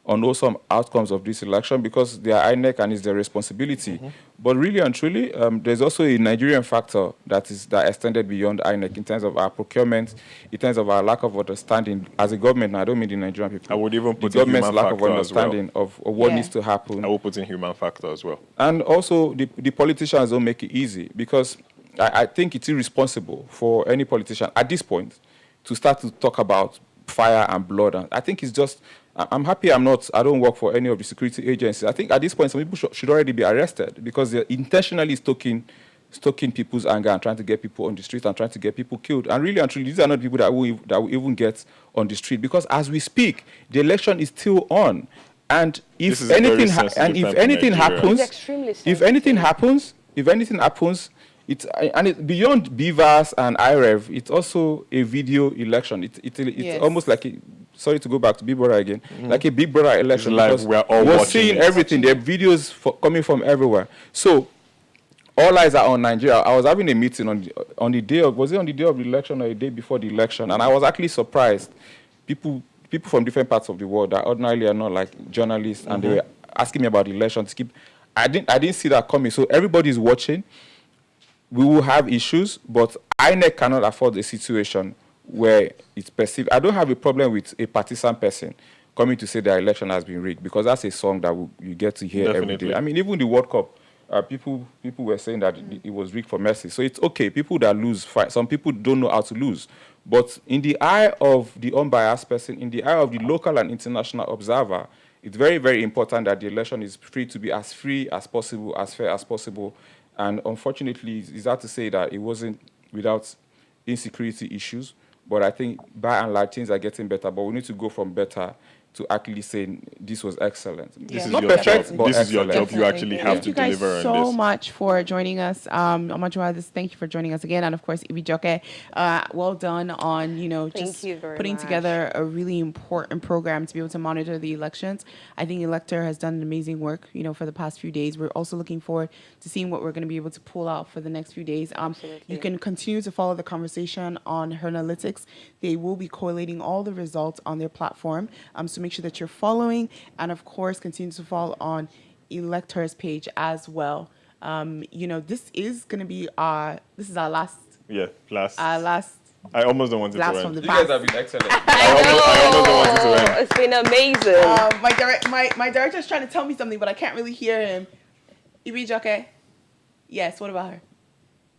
unwholesome outcomes of this election because they are INEC and it's their responsibility. But really and truly, there's also a Nigerian factor that extended beyond INEC in terms of our procurement, in terms of our lack of understanding as a government. Now, I don't mean the Nigerian people. I would even put the in government's human lack of factor understanding of what needs to happen. I will put in human factor as well. And also, the politicians don't make it easy because I think it's irresponsible for any politician at this point to start to talk about fire and blood. And I think it's just, I'm happy I don't work for any of the security agencies. I think at this point, some people should already be arrested because they're intentionally stoking people's anger and trying to get people on the street and trying to get people killed. And really and truly, these are not people that will even get on the street because as we speak, the election is still on. And if anything happens, it's beyond BVAS and IREV. It's also a video election. It's almost like sorry to go back to Big Brother again, like a Big Brother election. Live, we're seeing everything. There are videos coming from everywhere. So all eyes are on Nigeria. I was having a meeting on the day of the election or a day before the election, and I was actually surprised. People from different parts of the world that ordinarily are not like journalists, and they were asking me about the election. I didn't see that coming. So everybody's watching. We will have issues, but INEC cannot afford a situation where it's perceived. I don't have a problem with a partisan person coming to say their election has been rigged because that's a song that you get to hear every day. I mean, even the World Cup, people were saying that it was rigged for Messi. So it's okay. People that lose fight. Some people don't know how to lose. But in the eye of the unbiased person, in the eye of the local and international observer, it's very, very important that the election is free as possible, as fair as possible. And unfortunately, it's hard to say that it wasn't without insecurity issues. But I think by and large, things are getting better. But we need to go from better to actually say this was excellent. This is Not your perfect, job. but This is your excellent. job. You actually have Thank to you guys deliver on so this. much for joining us. Thank you for joining us again. And of course, Ibijoke, well done on, Thank just you very putting much. together a really important program to be able to monitor the elections. I think Electher has done amazing work, for the past few days. We're also looking forward to seeing what we're going to be able to pull out for the next few days. You can continue to follow the conversation on Hernalytics. They will be collating all the results on their platform. So make sure that you're following, and of course, continue to follow on Electher's page as well. This is going to be our last. Yeah, last. Last. I almost don't want it to Last end. from the You past. guys have been excellent. I almost don't want it to end. It's been amazing. My director's trying to tell me something, but I can't really hear him. Ibijoke. Yes. What about her?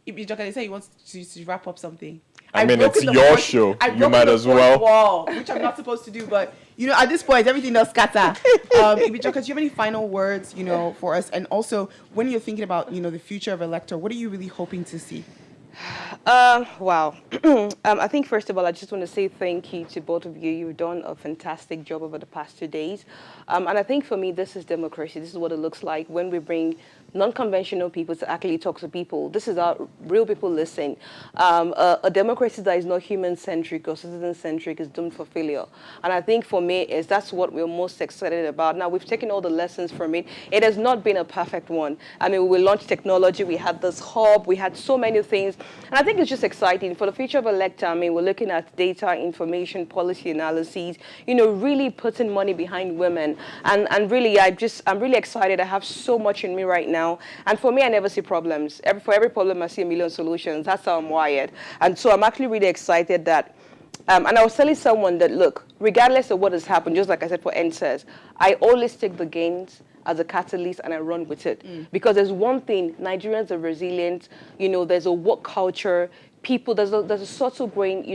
Ibijoke, they say he wants to wrap up something. I mean, broken it's the your fourth- show. I've You broken might the as fourth well. wall, which I'm not supposed to do, but at this point, everything else scatter. Ibijoke, do you have any final words, for us? And also, when you're thinking about, the future of Electher, what are you really hoping to see? Wow. I think, first of all, I just want to say thank you to both of you. You've done a fantastic job over the past 2 days. And I think for me, this is democracy. This is what it looks like when we bring non-conventional people to actually talk to people. This is how real people listen. A democracy that is not human-centric or citizen-centric is doomed for failure. And I think for me, that's what we're most excited about. Now, we've taken all the lessons from it. It has not been a perfect one. I mean, we launched technology. We had this hub. We had so many things. And I think it's just exciting. For the future of Electher, I mean, we're looking at data, information, policy analyses, really putting money behind women. And really, I'm really excited. I have so much in me right now. And for me, I never see problems. For every problem, I see a million solutions. That's how I'm wired. And so I'm actually really excited that, and I was telling someone that, look, regardless of what has happened, just like I said for NSAS, I always take the gains as a catalyst and I run with it. Because there's one thing, Nigerians are resilient, there's a work culture, people, there's a subtle growing,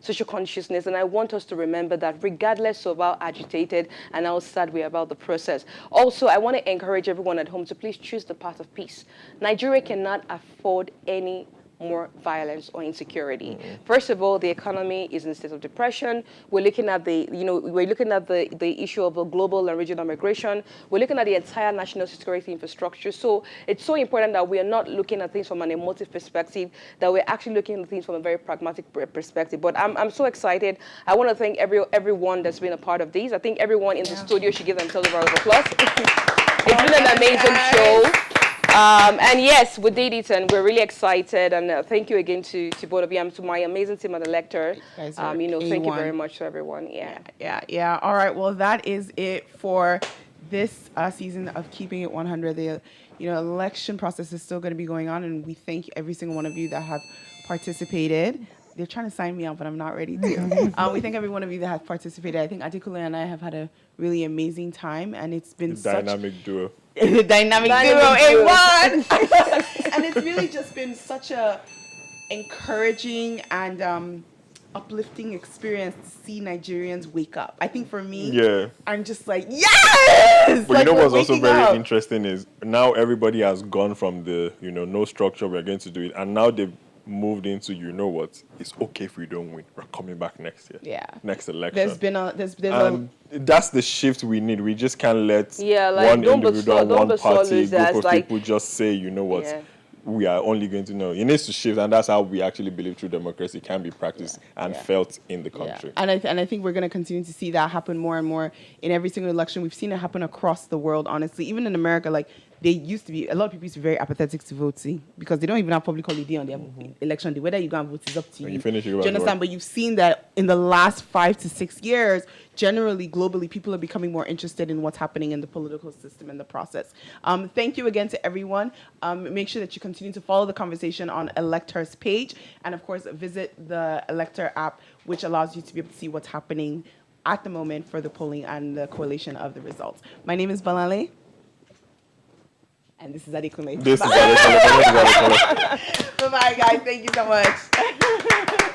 social consciousness, and I want us to remember that regardless of how agitated and how sad we are about the process. Also, I want to encourage everyone at home to please choose the path of peace. Nigeria cannot afford any more violence or insecurity. First of all, the economy is in a state of depression. We're looking at the issue of a global and regional migration. We're looking at the entire national security infrastructure. So it's so important that we are not looking at things from an emotive perspective, that we're actually looking at things from a very pragmatic perspective. But I'm so excited. I want to thank everyone that's been a part of these. I think everyone in the studio should give themselves a round of applause. It's been an amazing show. And yes, we did it, and we're really excited. And thank you again to both of you, and to my amazing team at Electher. Thank you very much to everyone. Yeah. All right. Well, that is it for this season of Keeping It 100. The election process is still going to be going on, and we thank every single one of you that have participated. They're trying to sign me out, but I'm not ready to. We thank every one of you that have participated. I think Atikule and I have had a really amazing time, and it's been Dynamic duo. The dynamic duo, A1. And it's really just been such a encouraging and uplifting experience to see Nigerians wake up. I think for me, I'm just like, yes! But what's also very interesting is now everybody has gone from the, no structure, we're going to do it, and now they've moved into, it's okay if we don't win. We're coming back next year. Yeah. Next election. That's the shift we need. We just can't let one individual, one party, group of people just say, we are only going to know. It needs to shift, and that's how we actually believe true democracy can be practiced and felt in the country. And I think we're going to continue to see that happen more and more in every single election. We've seen it happen across the world, honestly. Even in America, they used to be, a lot of people used to be very apathetic to voting because they don't even have public holiday on their election day. Whether you go and vote is up to you. You finish, do you understand? But you've seen that in the last 5 to 6 years, generally, globally, people are becoming more interested in what's happening in the political system and the process. Thank you again to everyone. Make sure that you continue to follow the conversation on Electher's page. And of course, visit the Electher app, which allows you to be able to see what's happening at the moment for the polling and the correlation of the results. My name is Balale. And this is Adekunle. This is Adekunle. Bye-bye, guys. Thank you so much.